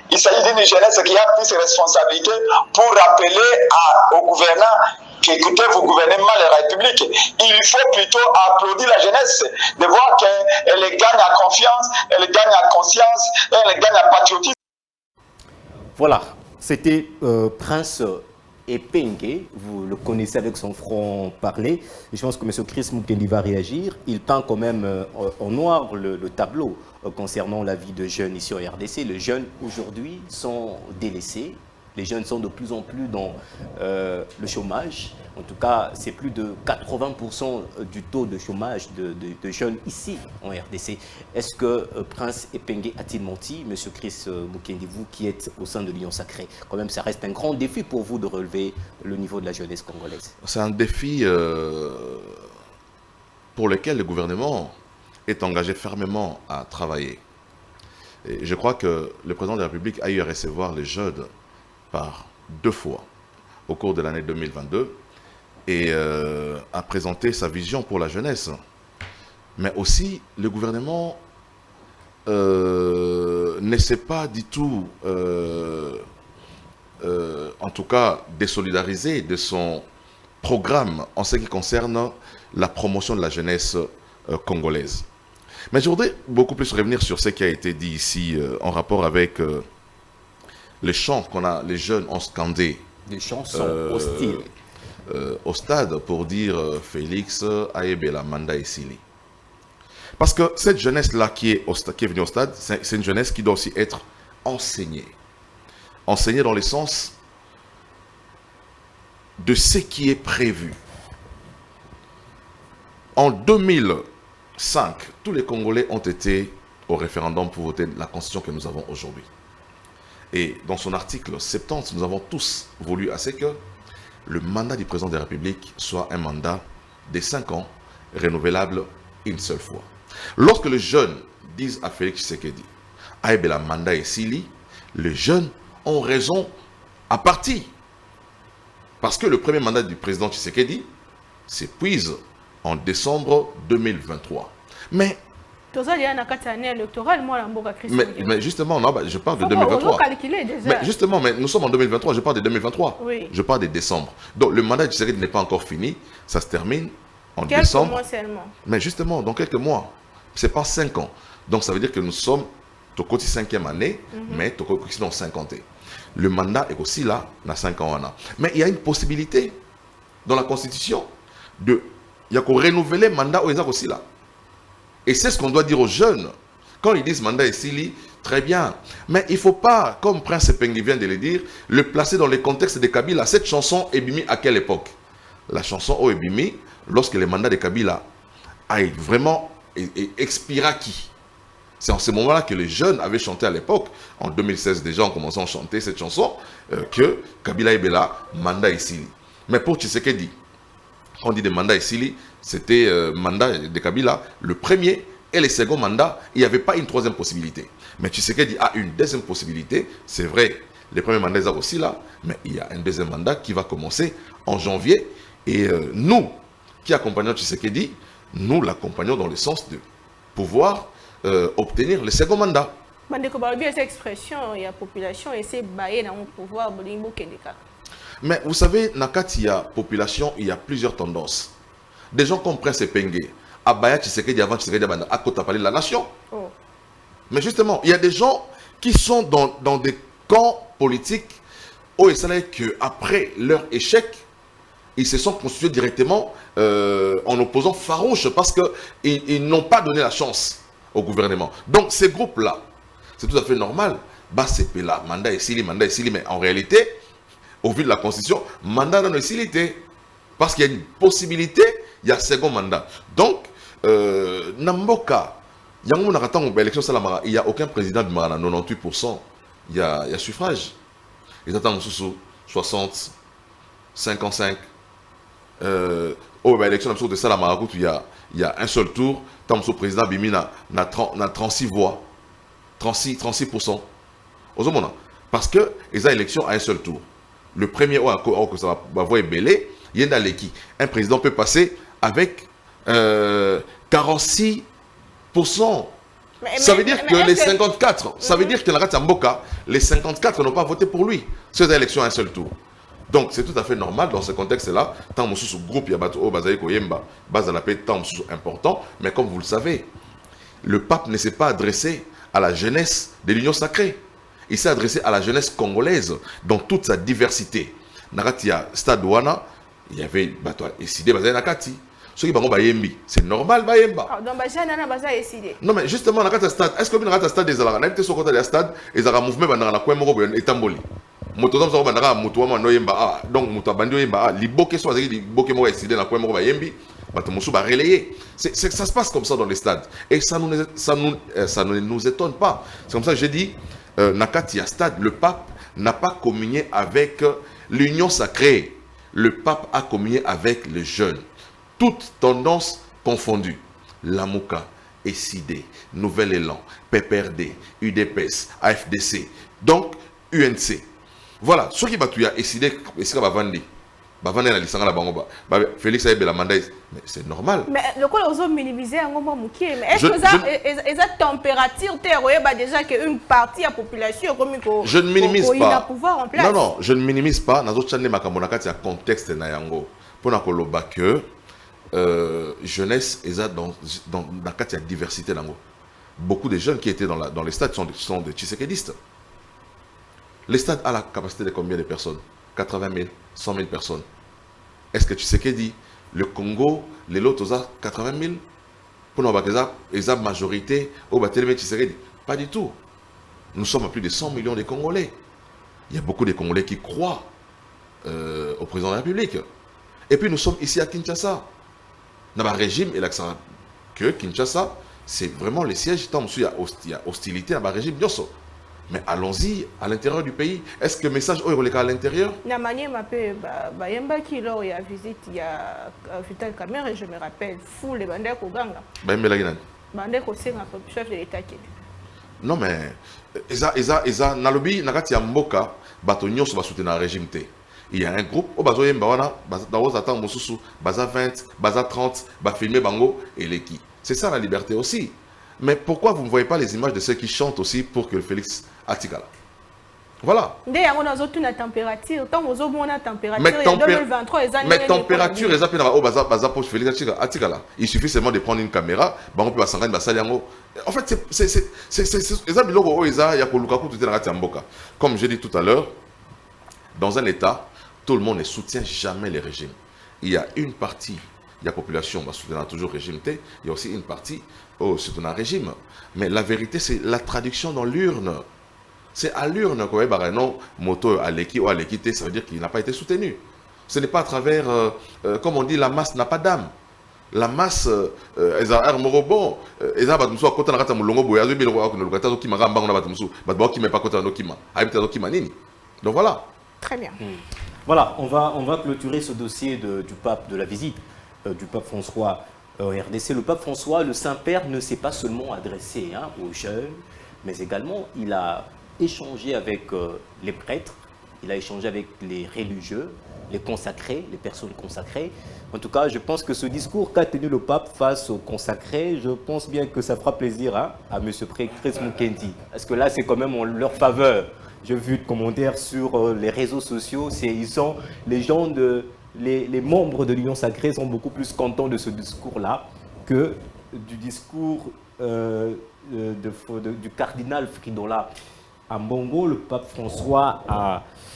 Speaker 5: il s'agit d'une jeunesse qui a pris ses responsabilités pour rappeler aux gouvernants qu'écoutez, vous gouvernez mal la République. Il faut plutôt applaudir la jeunesse, de voir qu'elle gagne en confiance, elle gagne en conscience, elle gagne en patriotisme.
Speaker 1: Voilà, c'était Prince Epenge, vous le connaissez avec son front parlé. Je pense que M. Chris Mukendi va réagir. Il peint quand même en noir le tableau concernant la vie de jeunes ici au RDC. Les jeunes aujourd'hui sont délaissés. Les jeunes sont de plus en plus dans le chômage. En tout cas, c'est plus de 80% du taux de chômage de jeunes ici en RDC. Est-ce que Prince Epenge a-t-il menti, M. Chris Mukendi, vous qui êtes au sein de l'Union Sacrée? Quand même, ça reste un grand défi pour vous de relever le niveau de la jeunesse congolaise.
Speaker 2: C'est un défi pour lequel le gouvernement est engagé fermement à travailler. Et je crois que le président de la République a eu à recevoir les jeunes par 2 fois au cours de l'année 2022 et a présenté sa vision pour la jeunesse. Mais aussi, le gouvernement ne s'est pas du tout, en tout cas, désolidarisé de son programme en ce qui concerne la promotion de la jeunesse congolaise. Mais je voudrais beaucoup plus revenir sur ce qui a été dit ici en rapport avec les chants les jeunes ont scandés.
Speaker 1: Des chansons hostiles.
Speaker 2: Au stade pour dire Félix Aebela Manda Esili. Parce que cette jeunesse-là qui est venue au stade, c'est une jeunesse qui doit aussi être enseignée. Enseignée dans le sens de ce qui est prévu. En 2005, tous les Congolais ont été au référendum pour voter la constitution que nous avons aujourd'hui. Et dans son article 70, nous avons tous voulu assez que le mandat du président de la République soit un mandat de 5 ans, renouvelable une seule fois. Lorsque les jeunes disent à Félix Tshisekedi, Aebela mandat et Sili, les jeunes ont raison à partir. Parce que le premier mandat du président Tshisekedi s'épuise en décembre 2023. Mais justement, non, je parle de 2023. Mais justement, nous sommes en 2023, je parle de 2023.
Speaker 4: Oui.
Speaker 2: Je parle de décembre. Donc le mandat de Tshisekedi n'est pas encore fini, ça se termine en décembre.
Speaker 4: Quelques mois seulement.
Speaker 2: Mais justement, dans quelques mois, ce n'est pas 5 ans. Donc ça veut dire que nous sommes au 5e année, mais au 50. Le mandat est aussi là, dans 5 ans. Mais il y a une possibilité dans la Constitution il y a qu'on renouveler le mandat aussi là. Et c'est ce qu'on doit dire aux jeunes. Quand ils disent mandat et Sili, très bien. Mais il ne faut pas, comme Prince Pengui vient de le dire, le placer dans le contexte de Kabila. Cette chanson est bimi à quelle époque? La chanson est bimi lorsque le mandat de Kabila a vraiment expira qui? C'est en ce moment-là que les jeunes avaient chanté à l'époque. En 2016, déjà, on commençait à chanter cette chanson que Kabila Ebela, mandat et Sili. Mais pour Tshisekedi, quand on dit de mandat et Sili, c'était mandat de Kabila, le premier et le second mandat, il n'y avait pas une troisième possibilité. Mais Tshisekedi a une deuxième possibilité, c'est vrai, le premier mandat est aussi là, mais il y a un deuxième mandat qui va commencer en janvier. Et nous, qui accompagnons Tshisekedi, nous l'accompagnons dans le sens de pouvoir obtenir le second mandat.
Speaker 4: Cette expression, il y a population et c'est baillé dans le pouvoir.
Speaker 2: Mais vous savez, Nakati, il y a population, il y a plusieurs tendances. Des gens comme Prince Pengui, Abaya Tshisekedi avant Tshisekedi à côté de la nation.
Speaker 4: Oh.
Speaker 2: Mais justement, il y a des gens qui sont dans des camps politiques où il s'agit qu'après leur échec, ils se sont constitués directement en opposant farouche parce qu'ils n'ont pas donné la chance au gouvernement. Donc ces groupes-là, c'est tout à fait normal. Bah c'est là, mandat et Sili, mais en réalité, au vu de la Constitution, mandat dans le parce qu'il y a une possibilité, il y a second mandat. Donc, Namboka, il n'y a aucun président de Marana, 98%, il y a suffrage. Ils attendent 60, 55. L'élection de Salamarakout, il y a un seul tour. Tant que le président Bimina a 36 voix. 36%. Parce que les élections à un seul tour. Le premier que ça va voir est belé, il y a un président peut passer avec 46%. Ça veut dire que les 54, ça veut dire que les 54 n'ont pas voté pour lui. Ces élections à un seul tour. Donc c'est tout à fait normal dans ce contexte-là. Tant que ce groupe, il y a important. Mais comme vous le savez, le pape ne s'est pas adressé à la jeunesse de l'Union sacrée. Il s'est adressé à la jeunesse congolaise dans toute sa diversité. Naratia Stade Wana, il y avait décidé Nakati. C'est normal, non, mais justement, est-ce que le stade des Alara, n'était sur côté des stades, et un mouvement dans la Kouemoro et Tamboli. Donc, ça se passe comme ça dans les stades. Et ça ne nous étonne pas. C'est comme ça que j'ai dit, Nakatia Stade, le pape n'a pas communié avec l'union sacrée. Le pape a communié avec les jeunes. Toutes tendances confondues. Lamouka, SID, Nouvel Élan, PPRD, UDPS, AFDC, donc UNC. Voilà, ceux qui battent SID, Félix Aebela mandat, c'est normal.
Speaker 4: Mais le coup, ils ont minimisé un moment mouqué. Mais est-ce que ça température déjà qu'une partie de la population
Speaker 2: je ne minimise pas.
Speaker 4: Pouvoir en place.
Speaker 2: Non, je ne minimise pas. Dans un contexte pour que jeunesse est dans la diversité. Beaucoup de jeunes qui étaient dans les stades sont des Tshisekedistes. Le stade a la capacité de combien de personnes? 80 000, 100 000 personnes. Est-ce que tu sais qu'est dit le Congo, les lots, ont 80 000? Pour nous, ils ont majorité au bâtiment Tshisekedi. Pas du tout. Nous sommes à plus de 100 millions de Congolais. Il y a beaucoup de Congolais qui croient au président de la République. Et puis nous sommes ici à Kinshasa. Dans le régime, et l'accent que Kinshasa, c'est vraiment le siège. Il y a hostilité dans le régime. Mais allons-y à l'intérieur du pays. Est-ce que le message est à l'intérieur?
Speaker 4: La manière qui lors il y a visite, il y a Vital Kamerhe, et je me rappelle, fou les bandits au Ganga. Bandits au chef de l'État.
Speaker 2: Non mais, Eza, Nalobi, Nagati Mboka, Batonio se va soutenir le régime. Il y a un groupe, au Bazoye Mbawana, Bazo Attend Mosusu, Baza 20, Baza 30, Bafilme Bango et Leki. C'est ça la liberté aussi. Mais pourquoi vous ne voyez pas les images de ceux qui chantent aussi pour que Félix Atikala? Voilà.
Speaker 4: Mais température,
Speaker 2: il suffit seulement de prendre une caméra. En fait, comme j'ai dit tout à l'heure, dans un État, tout le monde ne soutient jamais les régimes. Il y a une partie de la population qui soutient toujours le régime. Il y a aussi une partie qui soutient un régime. Mais la vérité, c'est la traduction dans l'urne. C'est à l'urne qu'on va non moto à l'équipe ou à l'équité, ça veut dire qu'il n'a pas été soutenu. Ce n'est pas à travers, comme on dit, la masse n'a pas d'âme. La masse, ils ont un morobon, ils ont un soit côté de la mulongo boya, ils ont un côté de la donc voilà.
Speaker 4: Très bien.
Speaker 1: Voilà, on va clôturer ce dossier du pape, de la visite du pape François au RDC. Le pape François, le Saint-Père, ne s'est pas seulement adressé aux jeunes, mais également il a échangé avec les prêtres, il a échangé avec les religieux, les consacrés, les personnes consacrées. En tout cas, je pense que ce discours qu'a tenu le pape face aux consacrés, je pense bien que ça fera plaisir à M. Chris Mukendi. Parce que là, c'est quand même en leur faveur. J'ai vu de commentaires sur les réseaux sociaux, ils sont les gens les membres de l'Union sacrée sont beaucoup plus contents de ce discours-là que du discours du cardinal Fridola Ambongo. Le pape François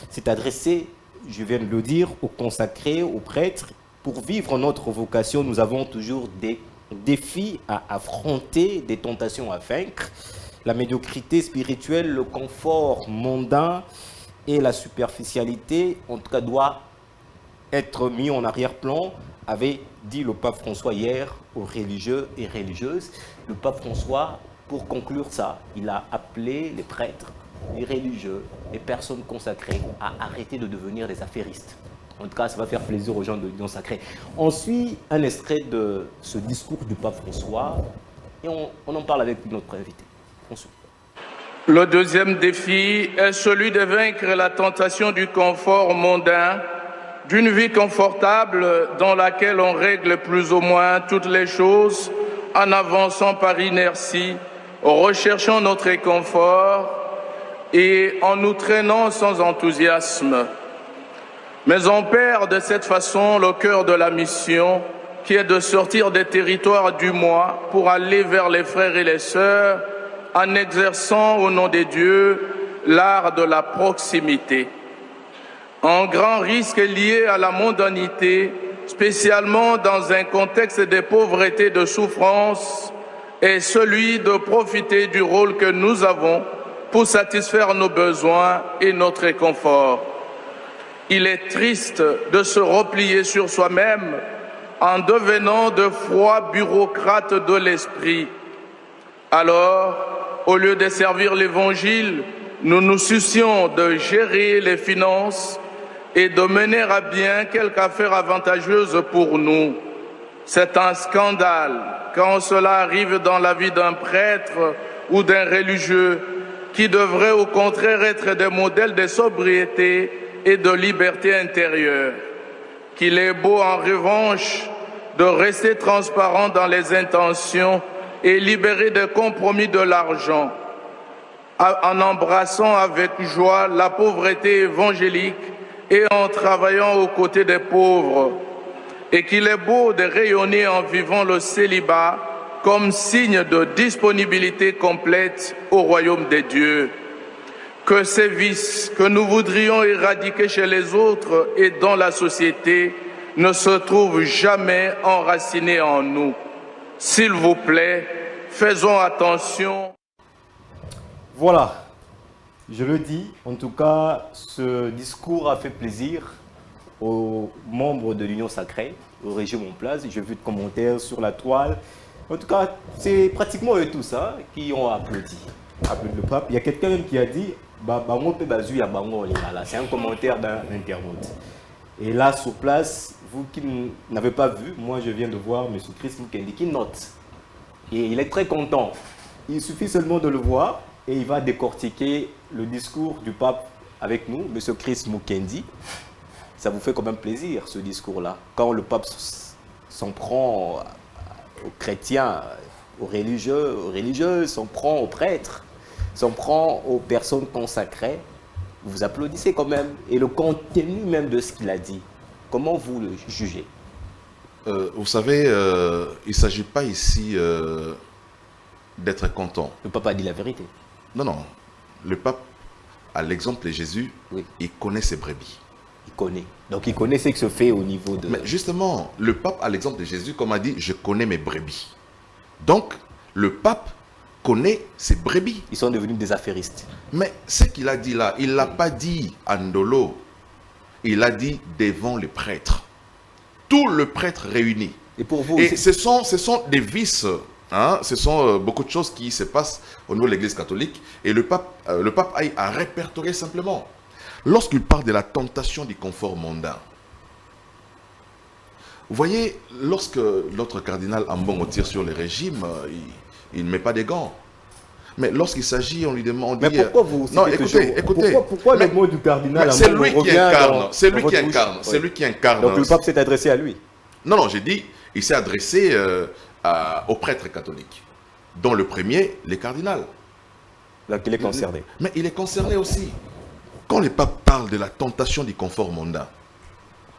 Speaker 1: s'est adressé, je viens de le dire, aux consacrés, aux prêtres. Pour vivre notre vocation, nous avons toujours des défis à affronter, des tentations à vaincre. La médiocrité spirituelle, le confort mondain et la superficialité, en tout cas, doit être mis en arrière-plan, avait dit le pape François hier aux religieux et religieuses. Le pape François, pour conclure ça, il a appelé les prêtres, les religieux, les personnes consacrées à arrêter de devenir des affairistes. En tout cas, ça va faire plaisir aux gens de l'Union sacrée. On suit un extrait de ce discours du pape François et on en parle avec notre invité.
Speaker 3: Le deuxième défi est celui de vaincre la tentation du confort mondain, d'une vie confortable dans laquelle on règle plus ou moins toutes les choses en avançant par inertie, en recherchant notre réconfort et en nous traînant sans enthousiasme. Mais on perd de cette façon le cœur de la mission qui est de sortir des territoires du moi pour aller vers les frères et les sœurs en exerçant au nom des dieux l'art de la proximité. Un grand risque lié à la mondanité, spécialement dans un contexte de pauvreté et de souffrance, est celui de profiter du rôle que nous avons pour satisfaire nos besoins et notre réconfort. Il est triste de se replier sur soi-même en devenant de froids bureaucrates de l'esprit. Alors, au lieu de servir l'Évangile, nous nous soucions de gérer les finances et de mener à bien quelque affaire avantageuse pour nous. C'est un scandale quand cela arrive dans la vie d'un prêtre ou d'un religieux qui devrait au contraire être des modèles de sobriété et de liberté intérieure. Qu'il est beau en revanche de rester transparent dans les intentions et libéré des compromis de l'argent, en embrassant avec joie la pauvreté évangélique et en travaillant aux côtés des pauvres. Et qu'il est beau de rayonner en vivant le célibat comme signe de disponibilité complète au royaume des dieux. que ces vices que nous voudrions éradiquer chez les autres et dans la société ne se trouvent jamais enracinés en nous. S'il vous plaît, faisons attention.
Speaker 1: Voilà, je le dis, en tout cas, ce discours a fait plaisir aux membres de l'Union sacrée, au régime en place. J'ai vu de commentaires sur la toile. En tout cas, c'est pratiquement eux tous qui ont applaudi le pape. Il y a quelqu'un même qui a dit c'est un commentaire d'un internaute. Et là, sur place, vous qui n'avez pas vu, moi je viens de voir M. Chris Mukendi qui note. Et il est très content. Il suffit seulement de le voir et il va décortiquer le discours du pape avec nous, M. Chris Mukendi. Ça vous fait quand même plaisir, ce discours-là. Quand le pape s'en prend aux chrétiens, aux religieux, s'en prend aux prêtres, s'en prend aux personnes consacrées, vous applaudissez quand même. Et le contenu même de ce qu'il a dit, comment vous le jugez?
Speaker 2: Vous savez, il ne s'agit pas ici d'être content.
Speaker 1: Le pape a dit la vérité.
Speaker 2: Non, non. Le pape, à l'exemple de Jésus,
Speaker 1: oui,
Speaker 2: il connaît ses brebis.
Speaker 1: Il connaît. Donc il connaît ce qui se fait au niveau de...
Speaker 2: Mais justement, le pape, à l'exemple de Jésus, comme a dit, je connais mes brebis. Donc, le pape connaît ses brebis.
Speaker 1: Ils sont devenus des affairistes.
Speaker 2: Mais ce qu'il a dit là, il ne l'a pas dit à Ndolo. Il a dit devant les prêtres. Tout le prêtre réuni.
Speaker 1: Et pour vous...
Speaker 2: Et ce sont des vices. Hein, ce sont beaucoup de choses qui se passent au niveau de l'Église catholique. Et le pape a répertorié simplement. Lorsqu'il parle de la tentation du confort mondain, vous voyez, lorsque notre cardinal Ambongo tire sur les régimes, il ne met pas des gants. Mais lorsqu'il s'agit, on lui demande...
Speaker 1: Mais pourquoi vous...
Speaker 2: Non, écoutez.
Speaker 1: Pourquoi le mot du cardinal
Speaker 2: c'est lui qui incarne. C'est lui qui
Speaker 1: bouche.
Speaker 2: incarne. C'est lui qui incarne.
Speaker 1: Donc le pape s'est adressé à lui.
Speaker 2: Non, non, j'ai dit, il s'est adressé aux prêtres catholiques, dont le premier, les cardinals.
Speaker 1: Donc il est concerné.
Speaker 2: Mais il est concerné aussi. Quand le pape parle de la tentation du confort mondain,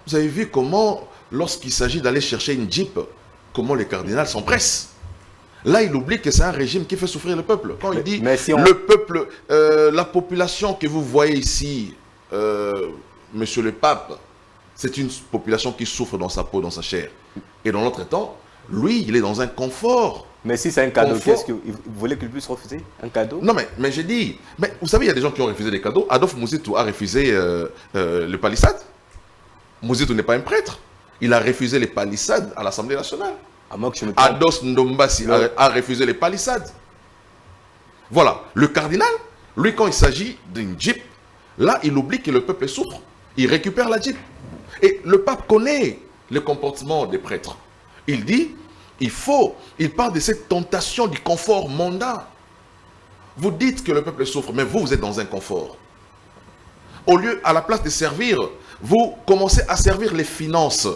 Speaker 2: vous avez vu comment, lorsqu'il s'agit d'aller chercher une Jeep, comment les cardinals s'empressent. Là, il oublie que c'est un régime qui fait souffrir le peuple. Quand il dit, le peuple, la population que vous voyez ici, monsieur le pape, c'est une population qui souffre dans sa peau, dans sa chair. Et dans l'autre temps, lui, il est dans un confort. Mais si c'est un cadeau, qu'est-ce que vous voulez qu'il puisse refuser? Un cadeau? Non, mais j'ai dit, mais vous savez, il y a des gens qui ont refusé des cadeaux. Adolphe Mouzitou a refusé le palissade. Mouzitou n'est pas un prêtre. Il a refusé les palissades à l'Assemblée nationale. Ados Ndombasi a refusé les palissades. Voilà. Le cardinal, lui, quand il s'agit d'une Jeep, là, il oublie que le peuple souffre. Il récupère la Jeep. Et le pape connaît le comportement des prêtres. Il dit, il parle de cette tentation du confort mondain. Vous dites que le peuple souffre, mais vous êtes dans un confort. Au lieu, à la place de servir, vous commencez à servir les finances.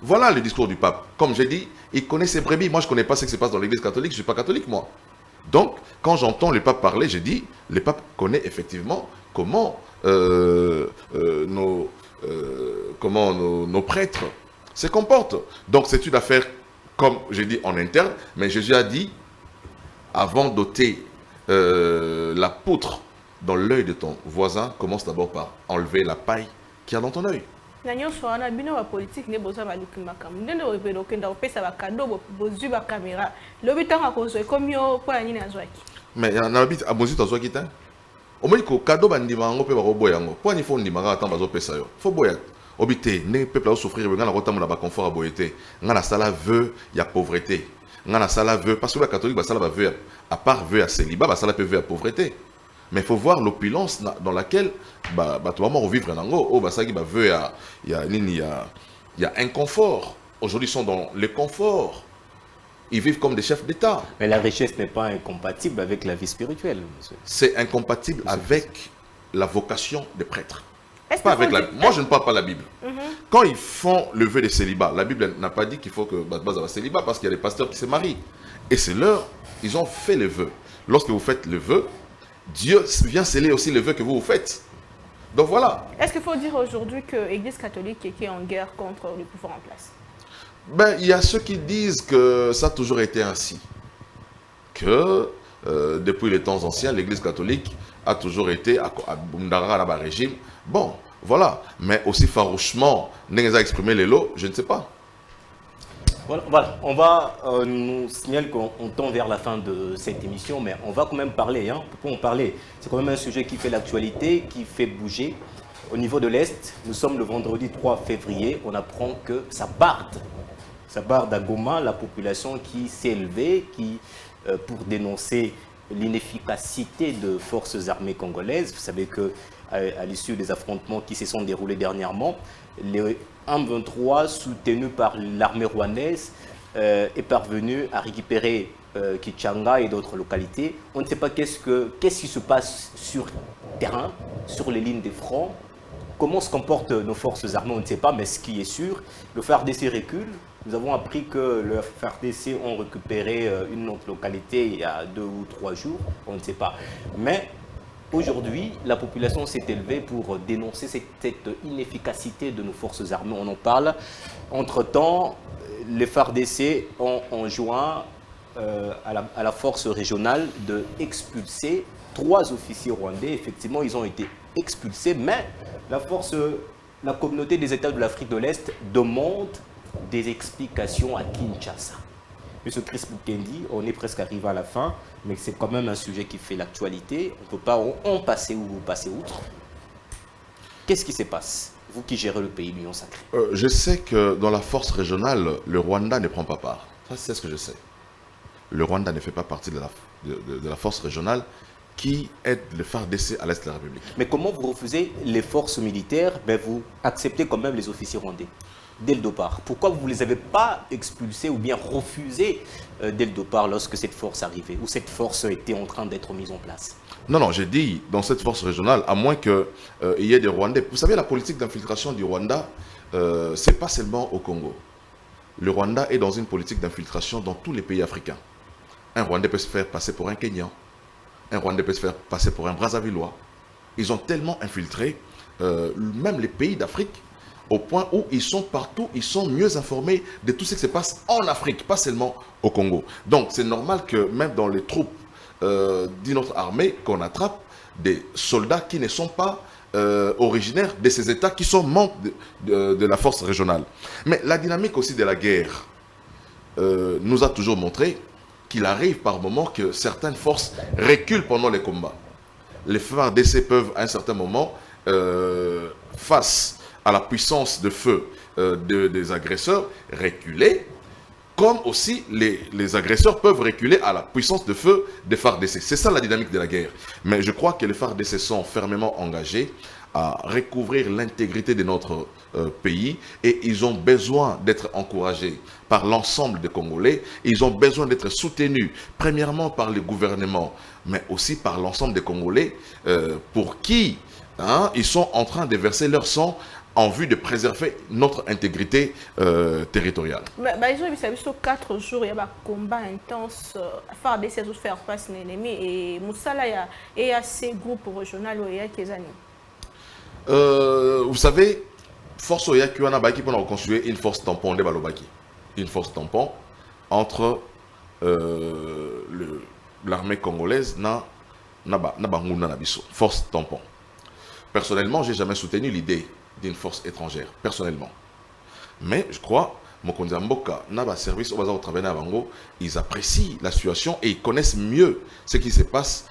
Speaker 2: Voilà le discours du pape. Comme j'ai dit, il connaît ses brebis. Moi, je ne connais pas ce qui se passe dans l'église catholique. Je ne suis pas catholique, moi. Donc, quand j'entends le pape parler, j'ai dit, le pape connaît effectivement comment nos prêtres se comportent. Donc, c'est une affaire, comme j'ai dit, en interne. Mais Jésus a dit, avant d'ôter la poutre dans l'œil de ton voisin, commence d'abord par enlever la paille qu'il y a dans ton œil. Mais il y en a à Mozi to qui t'a au moins que cadeau bandima ngo pe ba boyango po ni fo ndima ka bazo pesa yo fo boya obité ne peuple a souffrir nga na kotamula ba confort a boyete nga na sala vœu ya pauvreté nga na sala vœu parce que le catholique ba sala ba vœu à part vœu à célibat ba sala peut vœu à pauvreté. Mais il faut voir l'opulence dans laquelle tout le monde vivre nango oh ba sagi ba vœu il y a un confort. Aujourd'hui ils sont dans le confort. Ils vivent comme des chefs d'État. Mais la richesse n'est pas incompatible avec la vie spirituelle, monsieur. C'est incompatible avec la vocation des prêtres. Pas avec la... Moi, je ne parle pas de la Bible. Quand ils font le vœu de célibat, la Bible n'a pas dit qu'il faut que base à célibat parce qu'il y a des pasteurs qui se marient. Et c'est leur... Ils ont fait le vœu. Lorsque vous faites le vœu, Dieu vient sceller aussi le vœu que vous faites. Donc voilà. Est-ce qu'il faut dire aujourd'hui que l'Église catholique est en guerre contre le pouvoir en place? Ben, il y a ceux qui disent que ça a toujours été ainsi. Que depuis les temps anciens, l'Église catholique a toujours été à Bundara, à régime. Bon, voilà. Mais aussi farouchement, Nenza a exprimé les lots, je ne sais pas.
Speaker 1: Voilà. On va nous signaler qu'on tend vers la fin de cette émission, mais on va quand même parler. Pourquoi en parler? C'est quand même un sujet qui fait l'actualité, qui fait bouger. Au niveau de l'Est, nous sommes le vendredi 3 février, on apprend que ça barde à Goma, la population qui s'est élevée, pour dénoncer l'inefficacité de forces armées congolaises. Vous savez qu'à l'issue des affrontements qui se sont déroulés dernièrement, les M23, soutenu par l'armée rwandaise, est parvenu à récupérer Kichanga et d'autres localités. On ne sait pas qu'est-ce qui se passe sur terrain, sur les lignes des fronts. Comment se comportent nos forces armées, on ne sait pas, mais ce qui est sûr, le FARDC recule. Nous avons appris que le FARDC ont récupéré une autre localité il y a 2 ou 3 jours, on ne sait pas. Mais aujourd'hui, la population s'est élevée pour dénoncer cette inefficacité de nos forces armées. On en parle. Entre-temps, les FARDC ont enjoint à la force régionale d'expulser 3 officiers rwandais. Effectivement, ils ont été expulsés, mais la communauté des États de l'Afrique de l'Est demande des explications à Kinshasa. Monsieur Chris Mukendi, on est presque arrivé à la fin, mais c'est quand même un sujet qui fait l'actualité. On ne peut pas en passer ou passer outre. Qu'est-ce qui se passe, vous qui gérez le pays, l'Union sacrée?
Speaker 2: Je sais que dans la force régionale, le Rwanda ne prend pas part. Ça, c'est ce que je sais. Le Rwanda ne fait pas partie de la force régionale qui aide le FARDC à l'Est de la République.
Speaker 1: Mais comment vous refusez les forces militaires, mais vous acceptez quand même les officiers rwandais dès le départ? Pourquoi vous ne les avez pas expulsés ou bien refusés dès le départ lorsque cette force arrivait, ou cette force était en train d'être mise en place?
Speaker 2: Non, j'ai dit dans cette force régionale, à moins qu'il y ait des Rwandais. Vous savez, la politique d'infiltration du Rwanda, ce n'est pas seulement au Congo. Le Rwanda est dans une politique d'infiltration dans tous les pays africains. Un Rwandais peut se faire passer pour un Kenyan. Un Rwandais peut se faire passer pour un Brazzavillois. Ils ont tellement infiltré même les pays d'Afrique, au point où ils sont partout, ils sont mieux informés de tout ce qui se passe en Afrique, pas seulement au Congo. Donc c'est normal que même dans les troupes d'une autre armée, qu'on attrape des soldats qui ne sont pas originaires de ces États, qui sont membres de la force régionale. Mais la dynamique aussi de la guerre nous a toujours montré qu'il arrive par moments que certaines forces reculent pendant les combats. Les FARDC peuvent à un certain moment, face à la puissance de feu des agresseurs, reculer, comme aussi les agresseurs peuvent reculer à la puissance de feu des FARDC. C'est ça la dynamique de la guerre. Mais je crois que les FARDC sont fermement engagés à recouvrir l'intégrité de notre pays, et ils ont besoin d'être encouragés par l'ensemble des Congolais. Ils ont besoin d'être soutenus premièrement par le gouvernement, mais aussi par l'ensemble des Congolais pour qui ils sont en train de verser leur sang en vue de préserver notre intégrité territoriale.
Speaker 4: Ils ont 4 jours, il y a un combat intense, FARDC à faire face à l'ennemi, et Moussala, il y a ces groupes régionaux, il y a quelques années.
Speaker 2: Vous savez, force Oyakuana Baki pour reconstruire une force tampon de Balobaki. Une force tampon entre l'armée congolaise na Banguna Nabiso. Force tampon. Personnellement, je n'ai jamais soutenu l'idée d'une force étrangère. Personnellement. Mais je crois, Mokonzi Mboka, Naba Service, au travail à Bango, ils apprécient la situation et ils connaissent mieux ce qui se passe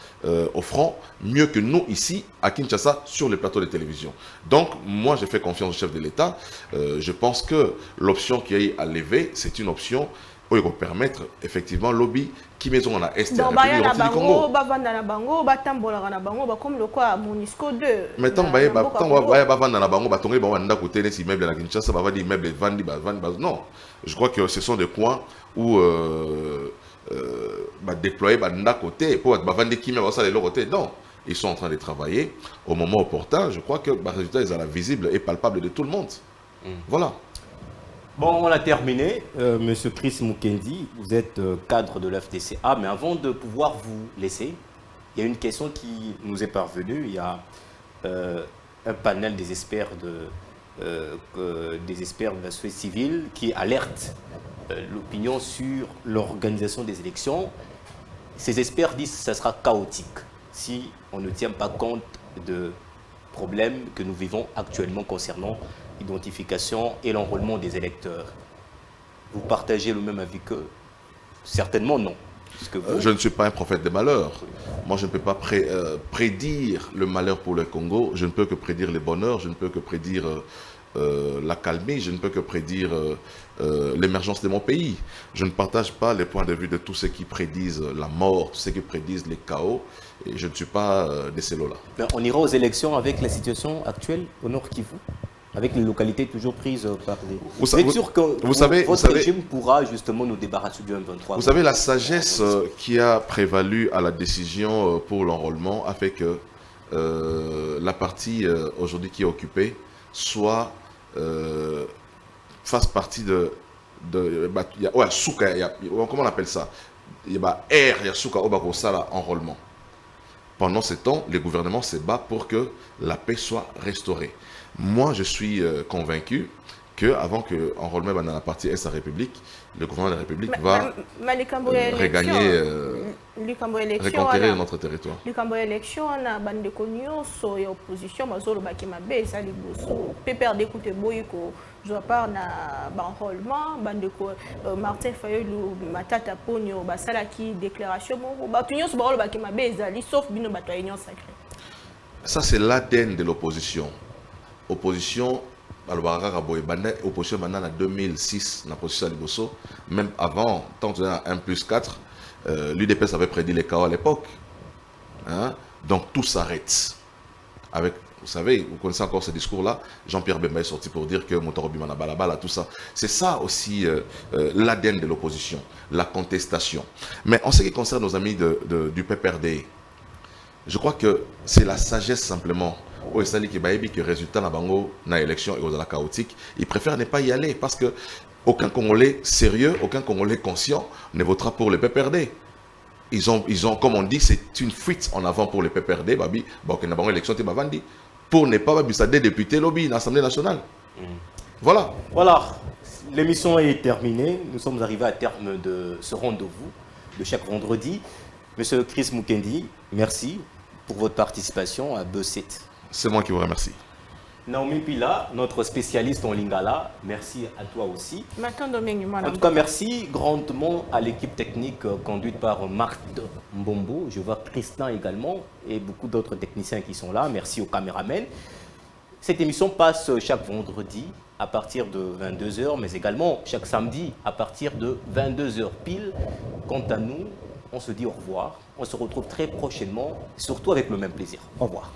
Speaker 2: au front, mieux que nous ici à Kinshasa sur les plateaux de télévision. Donc moi j'ai fait confiance au chef de l'État. Je pense que l'option qui est à lever, c'est une option où il va permettre effectivement lobby qui maison en a est
Speaker 4: donc
Speaker 2: du Congo.
Speaker 4: Comme le quoi Monisco 2.
Speaker 2: Mais tant que non, je crois que ce sont des coins où déployer d'un côté pour vendre qui mais ça de l'autre côté. Non, ils sont en train de travailler au moment opportun. Je crois que le résultat est visible et palpable de tout le monde. Voilà.
Speaker 1: Bon, on a terminé. Monsieur Chris Mukendi, vous êtes cadre de l'FDCA, mais avant de pouvoir vous laisser, il y a une question qui nous est parvenue. Il y a un panel des experts de la société civile qui alerte l'opinion sur l'organisation des élections. Ces experts disent que ça sera chaotique. si on ne tient pas compte de problèmes que nous vivons actuellement concernant l'identification et l'enrôlement des électeurs. Vous partagez le même avis qu'eux? Certainement non. Parce que vous...
Speaker 2: Je ne suis pas un prophète des malheurs. Moi, je ne peux pas prédire le malheur pour le Congo. Je ne peux que prédire les bonheurs. Je ne peux que prédire la calmie. Je ne peux que prédire l'émergence de mon pays. Je ne partage pas les points de vue de tous ceux qui prédisent la mort, tous ceux qui prédisent les chaos. Et je ne suis pas de ces lots-là.
Speaker 1: On ira aux élections avec la situation actuelle au Nord Kivu, avec les localités toujours prises par les... Vous êtes sûr que votre régime pourra justement nous débarrasser du M23?
Speaker 2: Vous savez, la sagesse qui a prévalu à la décision pour l'enrôlement a fait que la partie aujourd'hui qui est occupée soit fasse partie comment on appelle ça? Il y a Souka Obakosala enrôlement. Pendant ce temps, le gouvernement se bat pour que la paix soit restaurée. Moi, je suis convaincu qu'avant que enrôlement dans la partie Est de la République, le gouvernement de la République va regagner, reconquérir notre territoire.
Speaker 4: Likambo élection na bande konyo so ya opposition mazolo bakimabe ça liboso PPRD écoute boyiko je part na enrôlement bande ko Martin Fayulu matata ponyo basala ki déclaration mo batunyo so balo bakimabe ezali sauf bino bato union sacrée.
Speaker 2: Ça c'est l'ADN de l'opposition. Opposition opposition maintenant en 2006 na position liboso même avant tant que 1+4 l'UDPS avait prédit les chaos à l'époque. Hein? Donc tout s'arrête. Avec, vous savez, vous connaissez encore ce discours-là, Jean-Pierre Bemba est sorti pour dire que Motorobimana Balabala, tout ça. C'est ça aussi l'ADN de l'opposition, la contestation. Mais en ce qui concerne nos amis du PPRD, je crois que c'est la sagesse simplement. Au Sali Kibaïbi, que résultat dans l'élection et la chaotique, ils préfèrent ne pas y aller parce que aucun Congolais sérieux, aucun Congolais conscient ne votera pour le PPRD. Ils ont, comme on dit, c'est une fuite en avant pour le PPRD, babi, élection pour ne pas des députés lobby dans l'Assemblée nationale. Voilà.
Speaker 1: Voilà, l'émission est terminée. Nous sommes arrivés à terme de ce rendez-vous de chaque vendredi. Monsieur Chris Mukendi, merci pour votre participation à B7.
Speaker 2: C'est moi qui vous remercie.
Speaker 1: Naomi Pila, notre spécialiste en Lingala, merci à toi aussi.
Speaker 4: En
Speaker 1: tout cas, merci grandement à l'équipe technique conduite par Marc Mbombo. Je vois Tristan également et beaucoup d'autres techniciens qui sont là. Merci aux caméramens. Cette émission passe chaque vendredi à partir de 22 h, mais également chaque samedi à partir de 22 h pile. Quant à nous, on se dit au revoir. On se retrouve très prochainement, surtout avec le même plaisir. Au revoir.